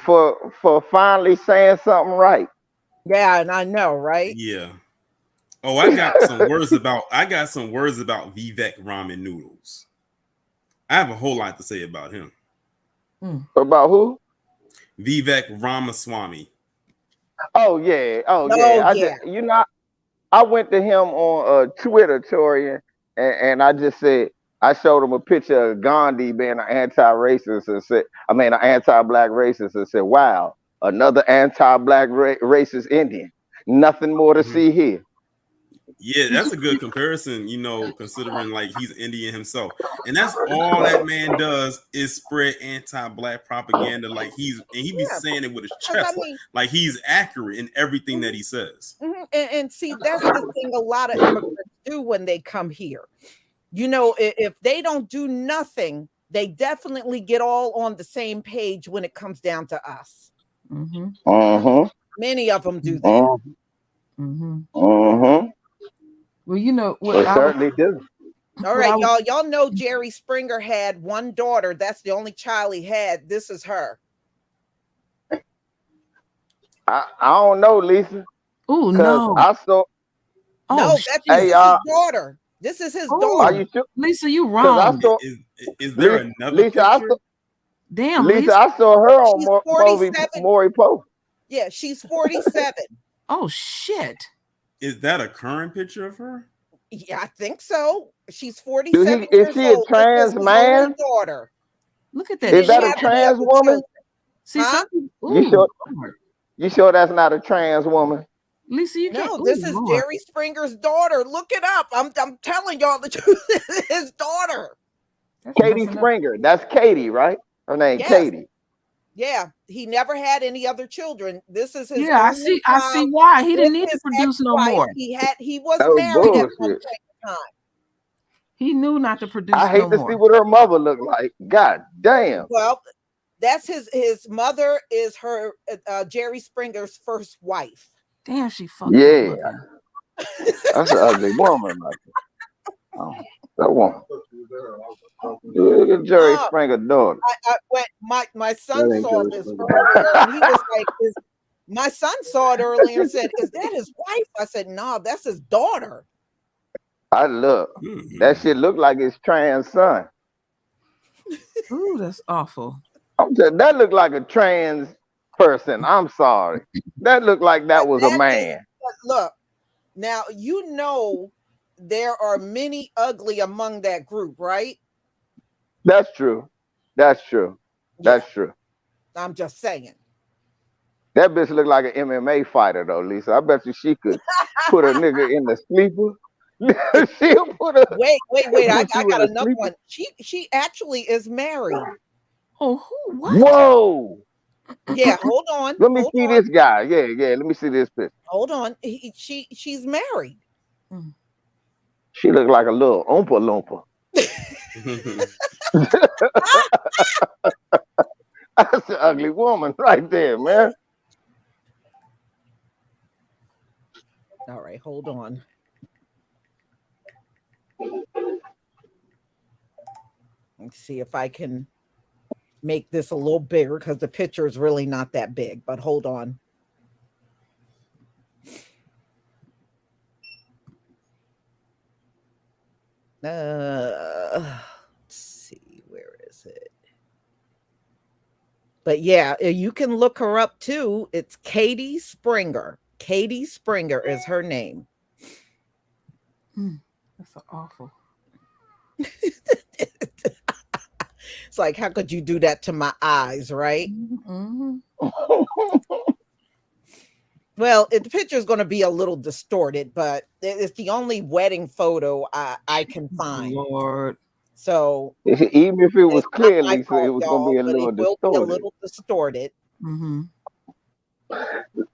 for finally saying something right. Yeah, and I know, right? Yeah. Oh, I got some words about Vivek Ramen Noodles. I have a whole lot to say about him. About who? Vivek Ramaswamy. Oh yeah. I went to him on Twitter, Torian, and I just said, I showed him a picture of Gandhi being an anti-racist and said, an anti-black racist, and said, wow, another anti-black racist Indian. Nothing more to see here. Yeah, that's a good comparison, considering like he's Indian himself. And that's all that man does is spread anti-black propaganda. Like he be saying it with his chest. Like he's accurate in everything that he says. And see, that's the thing a lot of immigrants do when they come here. If they don't do nothing, they definitely get all on the same page when it comes down to us. Many of them do that. Well, what certainly do. All right, y'all know Jerry Springer had one daughter. That's the only child he had. This is her. I don't know, Lisa. Oh no! I saw. No, that's his daughter. This is his Oh, Are daughter. you sure? Lisa, you 'Cause I wrong. saw Is there another Lisa. I picture? saw Damn, Lisa. Lisa. I saw her on She's 47. Maury Post. Yeah, she's 47. Oh shit. Is that a current picture of her? Yeah, I think so. She's Is 47 she years a old. This trans is his only man? daughter. Look at He that. Is that didn't a have any trans other woman? children. See Huh? something? You Ooh, sure? Lord. You sure that's not a trans woman? Lisa, you can't. No, Ooh, this is Lord. Jerry Springer's daughter. Look it up. I'm telling y'all the truth. This is his daughter. That's Katie messing up. Springer. That's Katie, right? Her name Yes. Katie. Yeah, he never had any other children. This is his Yeah, I only see child why. He with didn't need to his produce no ex-wife. more. He was That was married at one bullshit. point in time. He knew not to produce I no hate to see more. what her mother looked like. God damn. Well, that's his mother is her Jerry Springer's first wife. Damn, she fucked Yeah, up looking. that's an ugly woman. Like oh, that woman. Look at Jerry Uh, Springer's daughter. I went. My son That ain't saw Jerry this Springer. earlier, and he was like, my son saw it earlier and said, "Is that his wife?" I said, "No, that's his daughter." I look. That shit look like his trans son. Ooh, that's awful. I'm telling that look like a trans person. I'm sorry. That looked like that was a That is, man. look. Now you know there are many ugly among that group, right? That's true. That's true. Yeah, That's true. I'm just saying. That bitch look like an MMA fighter though, Lisa. I bet you she could put a nigga in the sleeper. She'll put a Wait. I put you in got a another sleeper. one. She actually is married. Oh, who? What? Whoa. Yeah, hold on. Let me see this guy. Yeah. Let me see this picture. Hold on. She's married. She look like a little oompa loompa. That's an ugly woman right there, man. All right, hold on. Let's see if I can make this a little bigger because the picture is really not that big, but hold on. Let's see, where is it? But yeah, you can look her up too. It's Katie Springer. Katie Springer is her name. That's so awful. It's like, how could you do that to my eyes, right? Mm-hmm. Well, the picture is going to be a little distorted, but it's the only wedding photo I can find. Lord. So even if it was it's not clear, my Lisa, fault, it was gonna y'all, be a but little it will be a distorted. little distorted. Mm-hmm.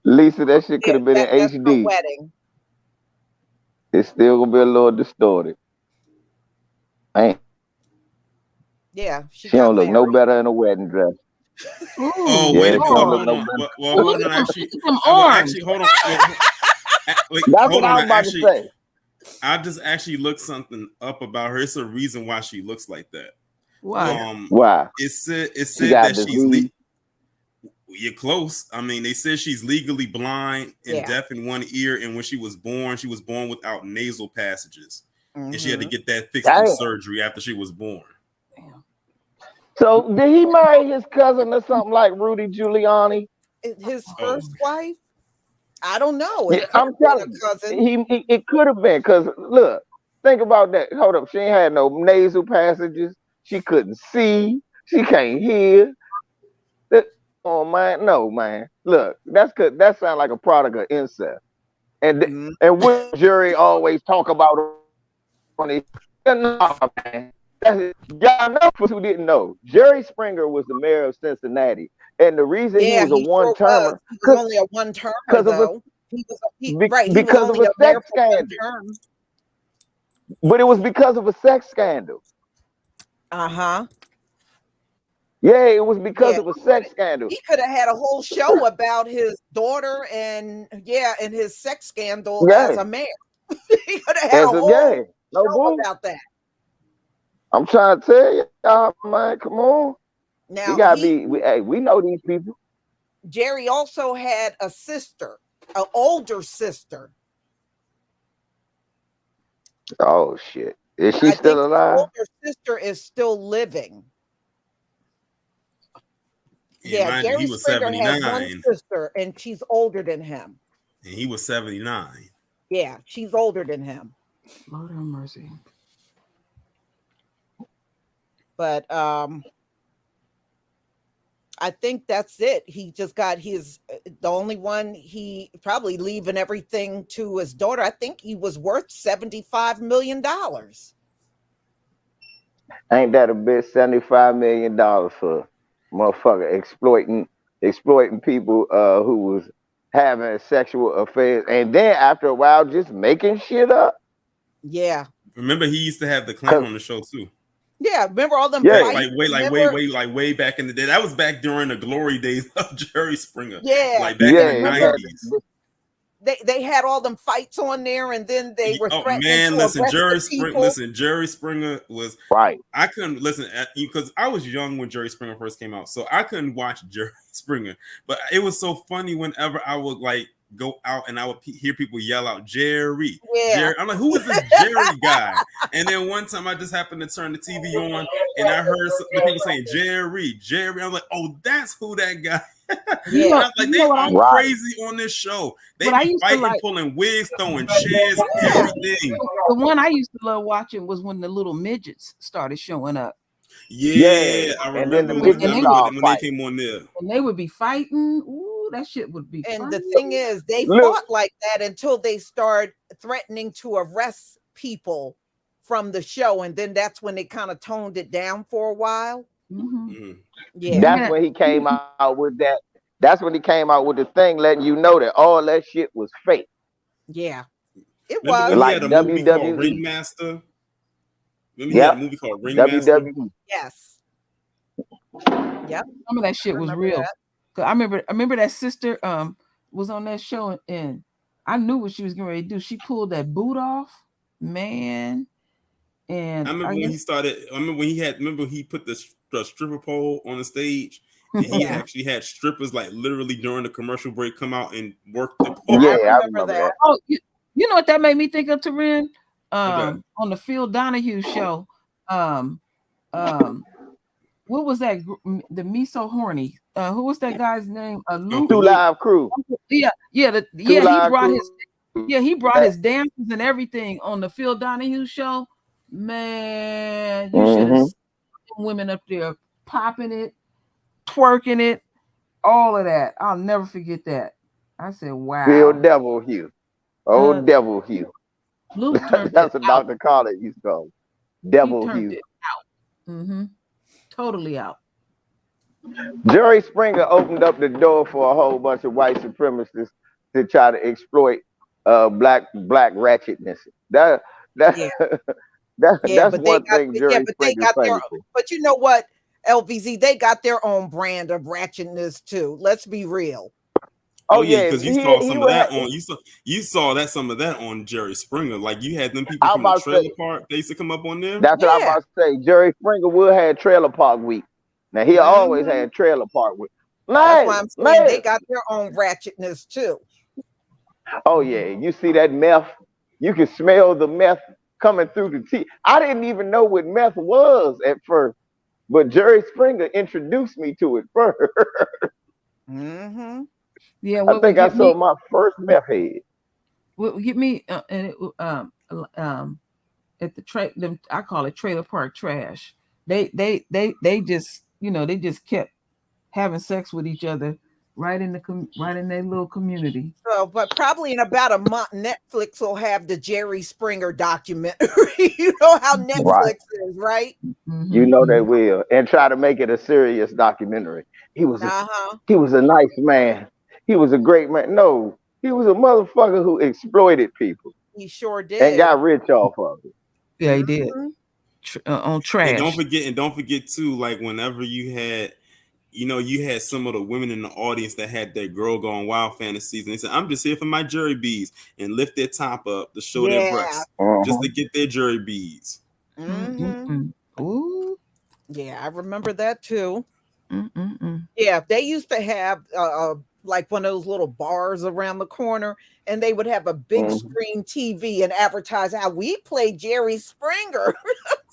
Lisa, that shit could have been in That's her HD. wedding. It's still gonna be a little distorted. Man, Yeah, she got don't look no married. better in a wedding dress. Oh, Yeah, wait a she minute. don't look Hold no on. better. Well, hold on. Actually, Them well, orange. actually, hold on. Wait, That's hold what I on. was about Actually, to say. I just actually looked something up about her. It's a reason why she looks like that. Why? Why? It said She got that disease. you're close. I mean, they said she's legally blind and deaf in one ear, and when she was born without nasal passages, and she had to get that fixed through surgery after she was born. So did he marry his cousin or something like Rudy Giuliani? His first wife? I don't know. Yeah, I'm telling you, it could have been because look, think about that. Hold up, she ain't had no nasal passages. She couldn't see. She can't hear. Oh man, no man. Look, that sounds like a product of incest. And what jury always talk about on the no, man. Y'all know for who didn't know. Jerry Springer was the mayor of Cincinnati, and the reason he was a one-termer, he was only a one-termer though. He was because of only a mayor sex for one scandal. term. But it was because of a sex scandal. Uh-huh. Yeah, it was because of a sex scandal. He could have had a whole show about his daughter and his sex scandal as a mayor. He could have had a whole show about that. I'm trying to tell you, man, come on. Now we gotta we know these people. Jerry also had a sister, an older sister. Oh shit. Is she I think still his alive? older sister is still living. And Yeah, mind you, he Jerry was Springer has one 79 sister, and she's older than him. and he was 79. Yeah, she's older than him. Lord have mercy. But I think that's it. He just got his the only one he probably leaving everything to his daughter. I think he was worth $75 million. Ain't that a bit? $75 million for motherfucker exploiting people who was having sexual affairs, and then after a while just making shit up. Yeah. Remember, he used to have the clown 'Cause- on the show too. Yeah, remember all them Yeah. fights? Way back in the day. That was back during the glory days of Jerry Springer. Yeah. Like back in the Remember 90s. they had all them fights on there, and then they were threatening to arrest the people. Jerry Springer was right. I couldn't listen because I was young when Jerry Springer first came out, so I couldn't watch Jerry Springer. But it was so funny whenever I would like go out and I would hear people yell out Jerry. Jerry. I'm like, who is this Jerry guy? And then one time I just happened to turn the TV on and I heard the people saying Jerry. I was like, oh, that's who that guy. Yeah. I was like, they are crazy on this show. They be fighting, pulling wigs, throwing chairs, everything. The one I used to love watching was when the little midgets started showing up. Yeah, I remember when they came on there. And they would be fighting. Ooh, that shit would be And fun. the thing is, they fought like that until they start threatening to arrest people from the show. And then that's when they kind of toned it down for a while. Yeah. That's when he came out with that. That's when he came out with the thing letting you know that all that shit was fake. Yeah. It Remember was. like a movie called Ringmaster? Remember he had a movie called Ringmaster? WWE. Yes. Yep. Some of that shit was real. Cause I remember that sister was on that show and I knew what she was getting ready to do. She pulled that boot off, man. And I remember when he started. I remember when he put the stripper pole on the stage. And he actually had strippers like literally during the commercial break come out and work the pole. Yeah, I remember that. Oh, you know what that made me think of, Taryn? On the Phil Donahue show. What was that? The Me So Horny. Who was that guy's name? Two Live Crew. Yeah. He brought his dancers and everything on the Phil Donahue show. Man, you should have seen women up there popping it, twerking it, all of that. I'll never forget that. I said, wow. Phil Devil Hugh. Old Devil Hugh. Luke turned That's what Dr. Carter used to call Devil Hugh. Totally out. Jerry Springer opened up the door for a whole bunch of white supremacists to try to exploit black ratchetness. That's one thing Jerry Springer famous for. But you know what, LVZ, they got their own brand of ratchetness too. Let's be real. Oh yeah, because you saw some of that on some of that on Jerry Springer. Like you had them people from the trailer park. They used to come up on there. That's what I'm about to say. Jerry Springer would have trailer park week. Now he always had trailer park week. That's why I'm saying they got their own ratchetness too. Oh yeah, you see that meth? You can smell the meth coming through the teeth. I didn't even know what meth was at first, but Jerry Springer introduced me to it first. Yeah, I think I saw my first meth head. What get me at the I call it trailer park trash. They just they just kept having sex with each other right in their little community. So, but probably in about a month, Netflix will have the Jerry Springer documentary. You know how Netflix is, right? You know they will, and try to make it a serious documentary. He was a nice man. He was a great man. No, he was a motherfucker who exploited people. He sure did. And got rich off of it. Yeah, he did. On trash. And don't forget too, like whenever you had some of the women in the audience that had their girl going wild fantasies, and they said, "I'm just here for my jury beads," and lift their top up to show their breasts, just to get their jury beads. Ooh. Yeah, I remember that too. Yeah, they used to have like one of those little bars around the corner, and they would have a big screen TV and advertise how we play Jerry Springer.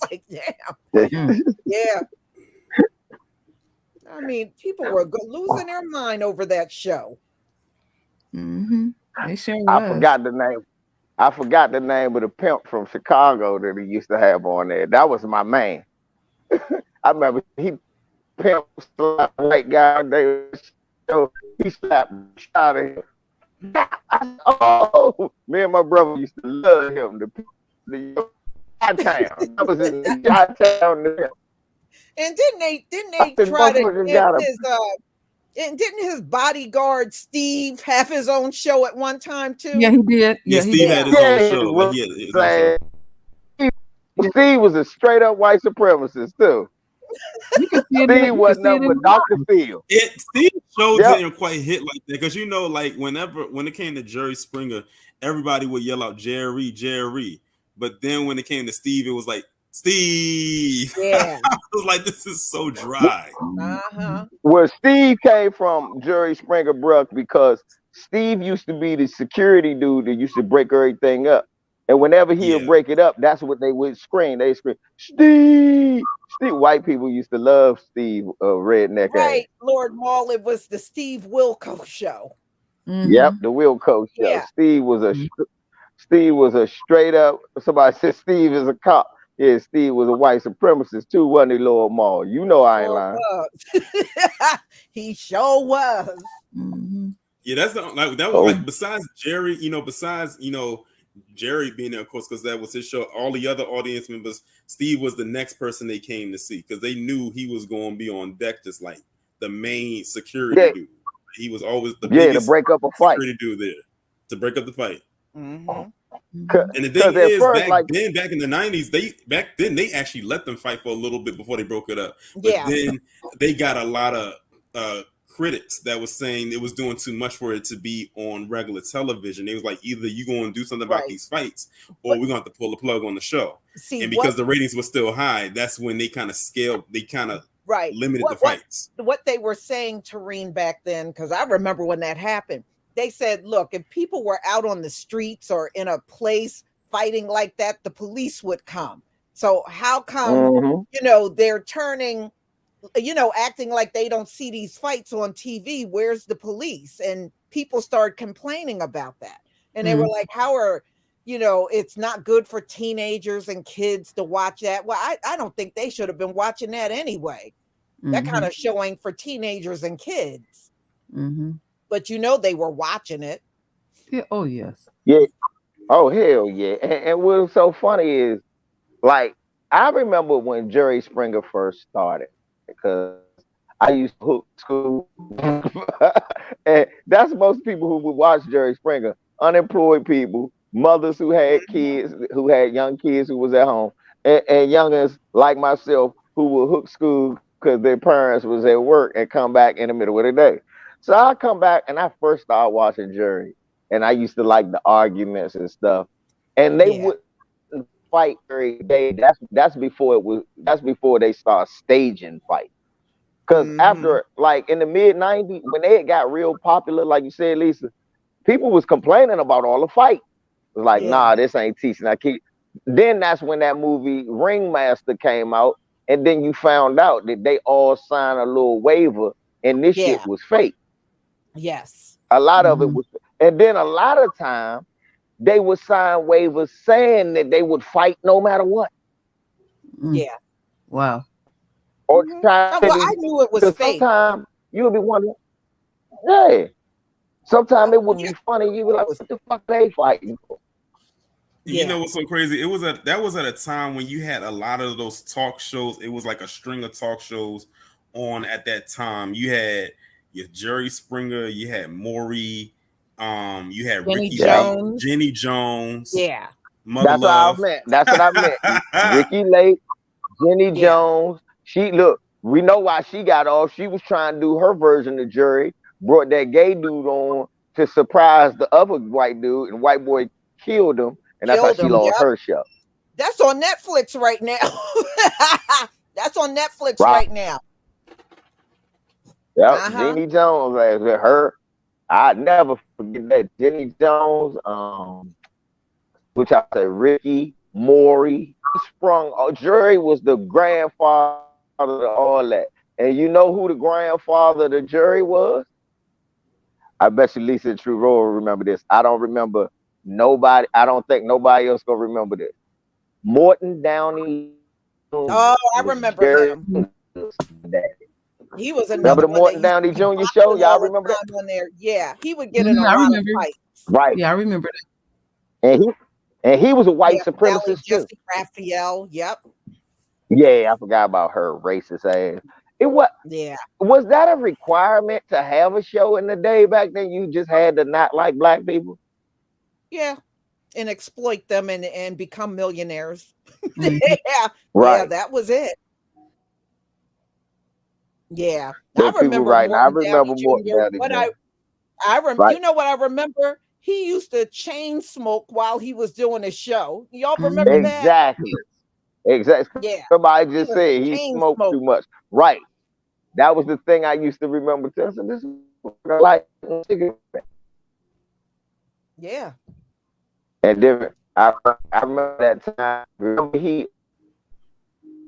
Like, damn. Yeah. I mean, people were losing their mind over that show. They sure was. I forgot the name. I forgot the name of the pimp from Chicago that he used to have on there. That was my man. I remember he pimped a white guy. He slapped the shit out of him. Oh, me and my brother used to love him. The town. That was in the town. And didn't they try to get his and didn't his bodyguard Steve have his own show at one time too? Yeah, he did. Yeah, Steve had his own show. Steve was a straight up white supremacist too. Steve wasn't up with Dr. Phil. Steve shows didn't quite hit like that because like when it came to Jerry Springer, everybody would yell out Jerry, Jerry. But then when it came to Steve, it was like Steve. Yeah. I was like, this is so dry. Well, Steve came from Jerry Springer Bruck because Steve used to be the security dude that used to break everything up. And whenever he would break it up, that's what they would scream. They scream, Steve! Steve. White people used to love Steve Redneck. Right, Lord Maul, it was the Steve Wilkos show. Yep, the Wilkos show. Yeah. Steve was a straight up, somebody said Steve is a cop. Yeah, Steve was a white supremacist too, wasn't he, Lord Maul? You know I ain't lying. He sure was. Yeah, that was like besides Jerry, Jerry being there, of course, because that was his show. All the other audience members, Steve was the next person they came to see because they knew he was going to be on deck, just like the main security dude. He was always the biggest to break up a fight. Security dude there to break up the fight. And the thing is, back in the 90s, they actually let them fight for a little bit before they broke it up. But then they got a lot of critics that was saying it was doing too much for it to be on regular television. It was like, either you going to do something about these fights or we're going to have to pull the plug on the show. And because the ratings were still high, that's when they kind of limited the fights. What they were saying, Tareen, back then, because I remember when that happened, they said, look, if people were out on the streets or in a place fighting like that, the police would come. So how come, they're turning, acting like they don't see these fights on TV? Where's the police? And people started complaining about that. And they were like, it's not good for teenagers and kids to watch that. Well, I don't think they should have been watching that anyway. That kind of showing for teenagers and kids. But they were watching it. Yeah. Oh, yes. Yeah. Oh, hell yeah. And what's so funny is, like, I remember when Jerry Springer first started, because I used to hook school. And that's most people who would watch Jerry Springer. Unemployed people, mothers who had kids, who had young kids who was at home, and youngins like myself who would hook school because their parents was at work and come back in the middle of the day. So I come back and I first started watching Jerry, and I used to like the arguments and stuff. And they would fight every day. That's before they start staging fights. Because after, like, in the mid 90s, when they got real popular, like you said, Lisa, people was complaining about all the fights. It was like, nah, this ain't teaching. Then that's when that movie Ringmaster came out, and then you found out that they all signed a little waiver, and this shit was fake. Yes. A lot of it was, and then a lot of time they would sign waivers saying that they would fight no matter what. Yeah. Wow. Or I knew it was fake. Sometimes you would be wondering, sometimes it would be funny. You would be like, what the fuck they fighting for? You know what's so crazy? That was at a time when you had a lot of those talk shows. It was like a string of talk shows on at that time. You had your Jerry Springer, you had Maury, you had Jenny Jones. Yeah. That's what I meant. Ricky Lake, Jenny Jones. We know why she got off. She was trying to do her version of Jerry, brought that gay dude on to surprise the other white dude, and white boy killed him, and that's how she lost her show. That's on Netflix right now. That's on Netflix right now. Yep, Jenny Jones, her I never forget that Jenny Jones, which I say Ricky, Maury, he sprung. Jerry was the grandfather of all that. And you know who the grandfather of the Jerry was? I bet you Lisa and True Roll remember this. I don't remember nobody. I don't think nobody else gonna remember this. Morton Downey Oh, I was remember Jerry. him. He was Remember another the one that Morton used to Downey be Jr. show? bopping Y'all all the remember that? time on there. Yeah, he would get in a I lot of remember. fights. Right. Yeah, I remember that. And he was a white Yeah, Sally supremacist too. Jesse Raphael. Yep. Yeah, I forgot about her racist ass. Yeah. Was that a requirement to have a show in the day back then? You just had to not like black people? Yeah. And exploit them and become millionaires. Mhm. Yeah. Right. Yeah, that was it. Yeah. There I were people remember writing. I Morton remember Downey Morton Jr. Downey What Jr. you Right. know what I remember? He used to chain smoke while he was doing a show. Y'all Mhm. remember that? Exactly. Yeah. Somebody He just was said a he chain smoked too smoker. much. Right. That was the thing I used to remember. I said, this is like cigarette. Yeah. And then I remember that time. Remember he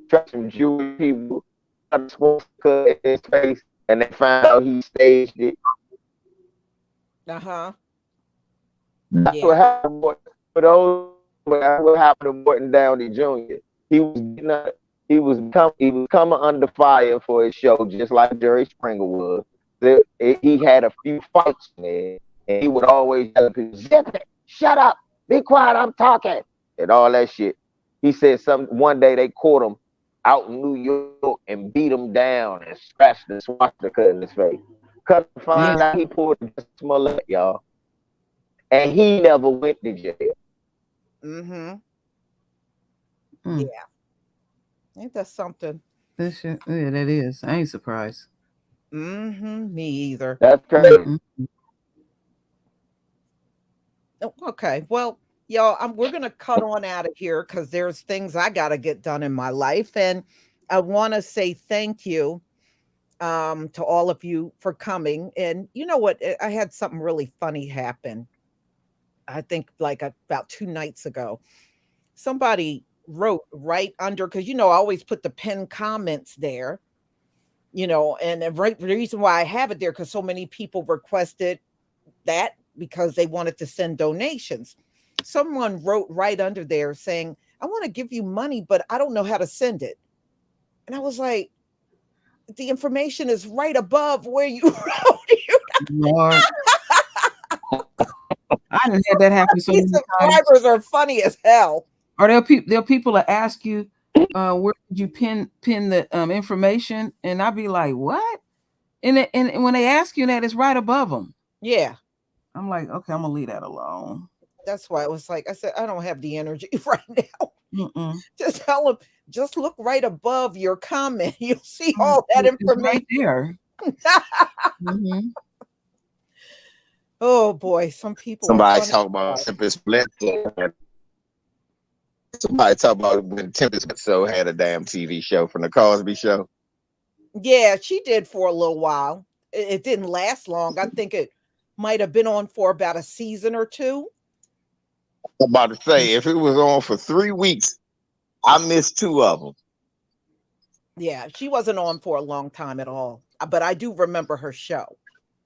tried some Jewish people smoke in his face, and they found out he staged it. Uh-huh. That's Yeah. what happened for those. What happened to Morton Downey Jr. He was getting up, he was coming under fire for his show, just like Jerry Springer was. He had a few fights, man, and he would always tell people, "Zip it, shut up, be quiet, I'm talking," and all that shit. He said one day they caught him out in New York and beat him down and scratched the swastika in his face. Cause find out he pulled the Smollett, y'all, and he never went to jail. Mm-hmm. Mm. Yeah. Ain't that something? This shit, yeah, that is. I ain't surprised. Mm-hmm. Me either. That's crazy. Mm-mm. Okay. Well, y'all, we're gonna cut on out of here because there's things I gotta get done in my life. And I want to say thank you to all of you for coming. And you know what? I had something really funny happen. I think like about 2 nights ago. Somebody wrote right under, because I always put the pinned comments there, and the reason why I have it there because so many people requested that because they wanted to send donations. Someone wrote right under there saying, I want to give you money, but I don't know how to send it. And I was like, the information is right above where you wrote it. Lord. I done had that happen so These many times. subscribers are funny as hell. Or there'll people that ask you, where did you pin the information? And I'll be like, what? And when they ask you that, it's right above them. Yeah. I'm like, okay, I'm gonna leave that alone. That's why I was like, I said, I don't have the energy right now. Mm-mm. Just tell them, just look right above your comment. You'll see all that information right there. Mm-hmm. Oh boy, some people. Somebody talk about Tempest Bledsoe. Somebody talk about when Tempest Bledsoe had a damn TV show from the Cosby Show. Yeah, she did for a little while. It didn't last long. I think it might have been on for about a season or two. I'm about to say, if it was on for 3 weeks, I missed 2 of them. Yeah, she wasn't on for a long time at all. But I do remember her show.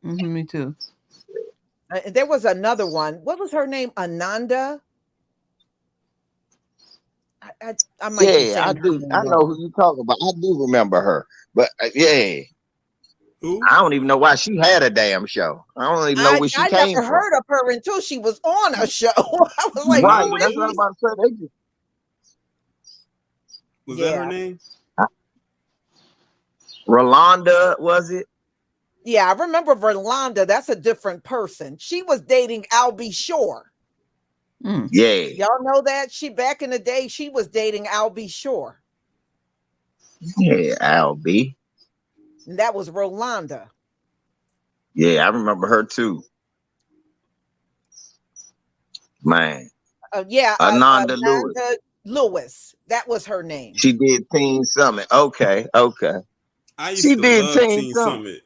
Mm-hmm, me too. There was another one. What was her name? Ananda? I might be Yeah, I saying do. I know who you talking about. I do remember her. But yeah. Who? I don't even know why she had a damn show. I don't even know where she I came never from. heard of her until she was on a show. I was like, right, who that's is what I'm this? about to say. Was that her name? Rolanda, was it? Yeah, I remember Verlanda. That's a different person. She was dating Albie Shore. Mm. Yeah. Y'all know that? She back in the day, she was dating Albie Shore. Yeah, Albie. And that was Rolanda. Yeah, I remember her too. Man. Ananda Lewis. Lewis. That was her name. She did Teen Summit. Okay. I used She to did love Teen Summit.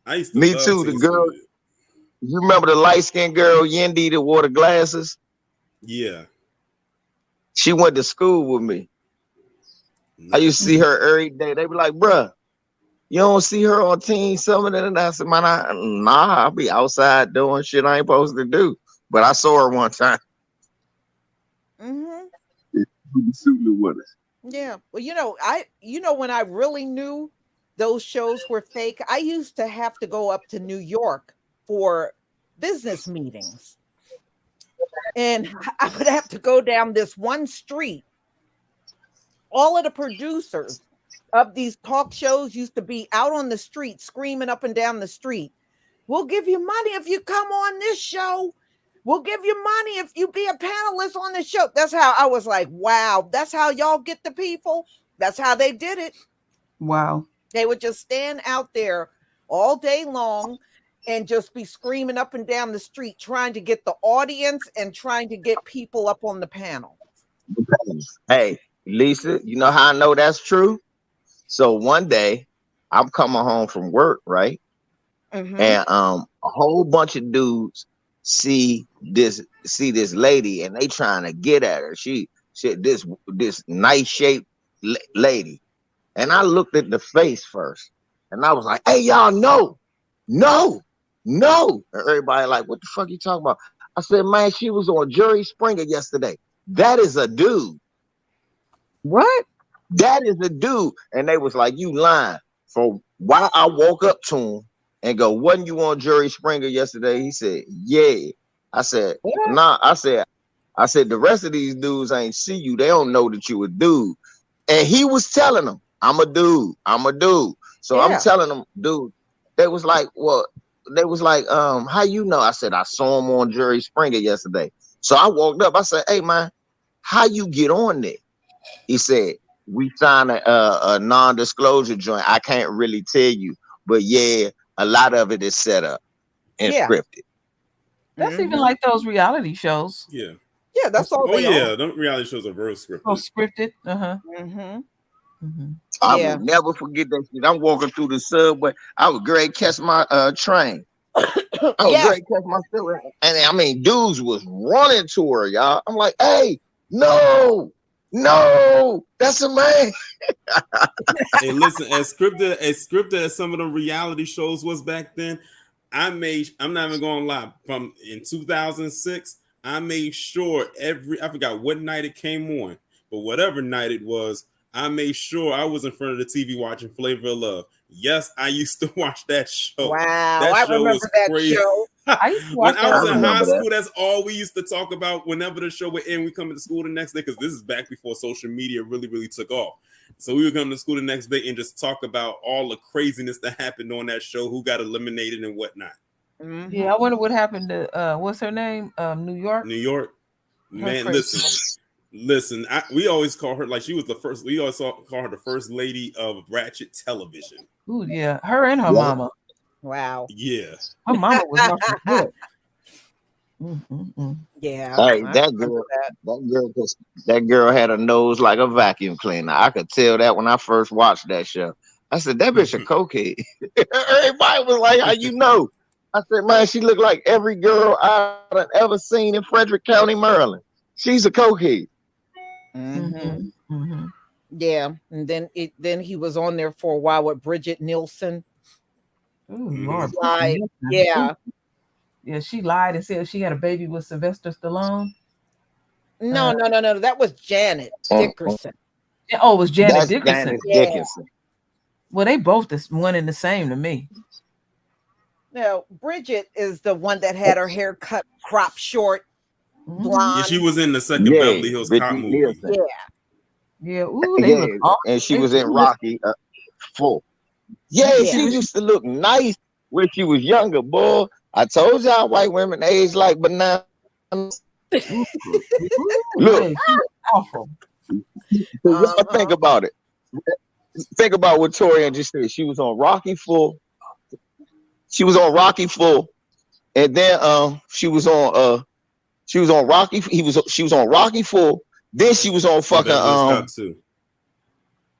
I used to Me love too. Teen The girl. Summit. You remember the light-skinned girl, Yendi, that wore the glasses? Yeah. She went to school with me. I used to see her every day. They be like, bruh, you don't see her on Teen Summit? And I said, man, nah, I'll be outside doing shit I ain't supposed to do. But I saw her one time. Mm-hmm. With us. Yeah. Well, when I really knew those shows were fake, I used to have to go up to New York for business meetings. And I would have to go down this one street. All of the producers of these talk shows used to be out on the street screaming up and down the street. We'll give you money if you come on this show. We'll give you money if you be a panelist on the show. That's how I was like, wow, that's how y'all get the people. That's how they did it. Wow. They would just stand out there all day long and just be screaming up and down the street, trying to get the audience and trying to get people up on the panel. Hey, Lisa, you know how I know that's true? So one day I'm coming home from work, right? Mm-hmm. And a whole bunch of dudes see this lady and they trying to get at her. She this nice shaped lady. And I looked at the face first and I was like, hey, y'all, no. And everybody like, what the fuck you talking about? I said, man, she was on Jerry Springer yesterday. That is a dude. What? That is a dude. And they was like, you lying. So why I woke up to him and go, wasn't you on Jerry Springer yesterday? He said, yeah. I said, nah. I said, the rest of these dudes ain't see you. They don't know that you a dude. And he was telling them, I'm a dude. So I'm telling them, dude, they was like, how you know? I said, I saw him on Jerry Springer yesterday. So I walked up. I said, hey, man, how you get on there? He said, we signed a non-disclosure joint. I can't really tell you. But yeah, a lot of it is set up and scripted. That's even like those reality shows. Yeah. Yeah, that's all they are. Them reality shows are very scripted. Oh, scripted. Uh-huh. Mm-hmm. Mm-hmm. I will never forget that shit. I'm walking through the subway. I was great catch my train. I was great catch my subway. And I mean, dudes was running to her, y'all. I'm like, hey, no, that's a man. Hey, listen, as scripted as some of the reality shows was back then, I'm not even gonna lie, from in 2006, I made sure I forgot what night it came on, but whatever night it was, I made sure I was in front of the TV watching Flavor of Love. Yes, I used to watch that show. Wow, that show remember that crazy. show. When I was in high school, that's all we used to talk about. Whenever the show would end, we come to school the next day, because this is back before social media really, really took off. So we would come to school the next day and just talk about all the craziness that happened on that show, who got eliminated and whatnot. Mm-hmm. Yeah, I wonder what happened to what's her name? New York. Man, listen. We always call her like she was the first. We always call her the first lady of Ratchet Television. Ooh, yeah, her and her mama. Wow. Yeah, her mama was good. Yeah. Hey, that girl had a nose like a vacuum cleaner. I could tell that when I first watched that show. I said, that bitch a cokehead. Everybody was like, how you know? I said, man, she looked like every girl I've ever seen in Frederick County, Maryland. She's a cokehead. Mm-hmm. Mm-hmm. Yeah, and then he was on there for a while with Bridget Nielsen. Ooh, Lord. Yeah. Yeah, she lied and said she had a baby with Sylvester Stallone. No. That was Janet Dickerson. Oh, it was Janet Dickerson. Dickerson. Well, they both one and the same to me. No, Bridget is the one that had her hair cut crop short, blonde. Yeah, she was in the second Beverly Hills Cop movie. Yeah. Yeah. Ooh, and she was in Rocky 4. Yeah, she used to look nice when she was younger, boy. I told y'all white women age like bananas. Look, awful. Think about it. Think about what Torian just said. She was on Rocky 4. She was on Rocky 4, and then she was on Rocky. She was on Rocky 4. Then she was on fucking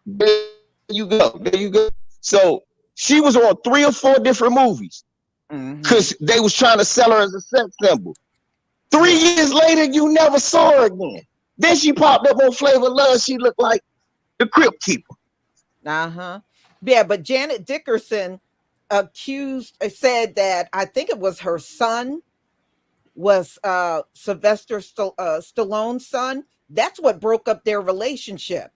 There you go. So she was on 3 or 4 different movies. because they was trying to sell her as a sex symbol. 3 years later, you never saw her again. Then she popped up on Flavor Love. She looked like the Crypt Keeper. Yeah, but Janet Dickerson said that I think it was her son was Sylvester Stallone's son. That's what broke up their relationship.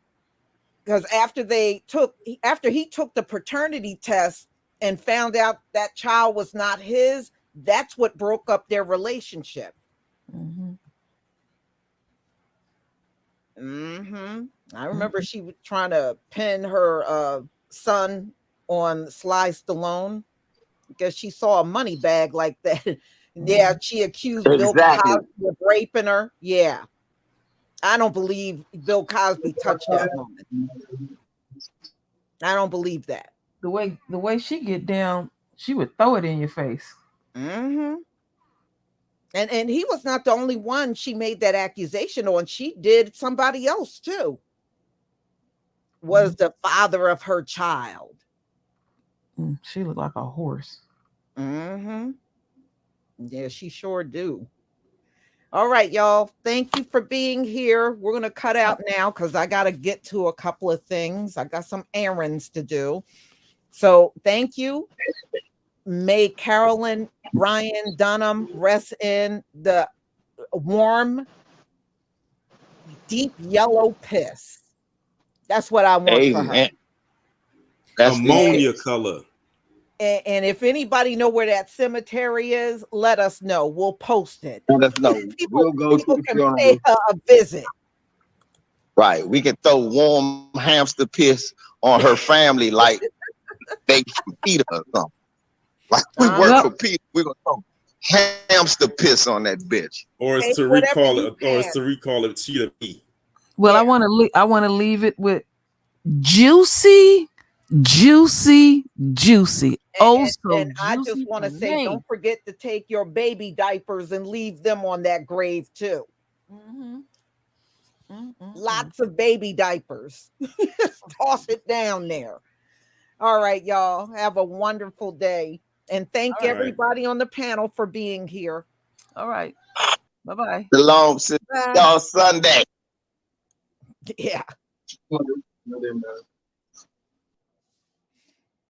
Because after he took the paternity test and found out that child was not his, that's what broke up their relationship. I remember she was trying to pin her son on Sly Stallone because she saw a money bag like that. Yeah, she accused Bill Cosby of raping her. Yeah. I don't believe Bill Cosby touched that woman. I don't believe that. The way she get down, she would throw it in your face. And he was not the only one she made that accusation on. She did somebody else too. Was the father of her child. She looked like a horse. Yeah, she sure do. All right, y'all. Thank you for being here. We're going to cut out now because I got to get to a couple of things. I got some errands to do. So thank you. May Carolyn Bryant Donham rest in the warm, deep yellow piss. That's what I want for her. That's ammonia color. And if anybody know where that cemetery is, let us know. We'll post it. Let us know. We'll go to the funeral. Pay her a visit. Right. We can throw warm hamster piss on her family like they feed her or something. Like we work for Peter. We're gonna throw hamster piss on that bitch. Or it's to recall it cheetah pee. Well, yeah. I want to leave it with juicy. And I just want to say, don't forget to take your baby diapers and leave them on that grave too. Lots of baby diapers. Toss it down there. All right, y'all. Have a wonderful day. And thank everybody on the panel for being here. All right. Bye-bye. Shalom, y'all Sunday. Yeah.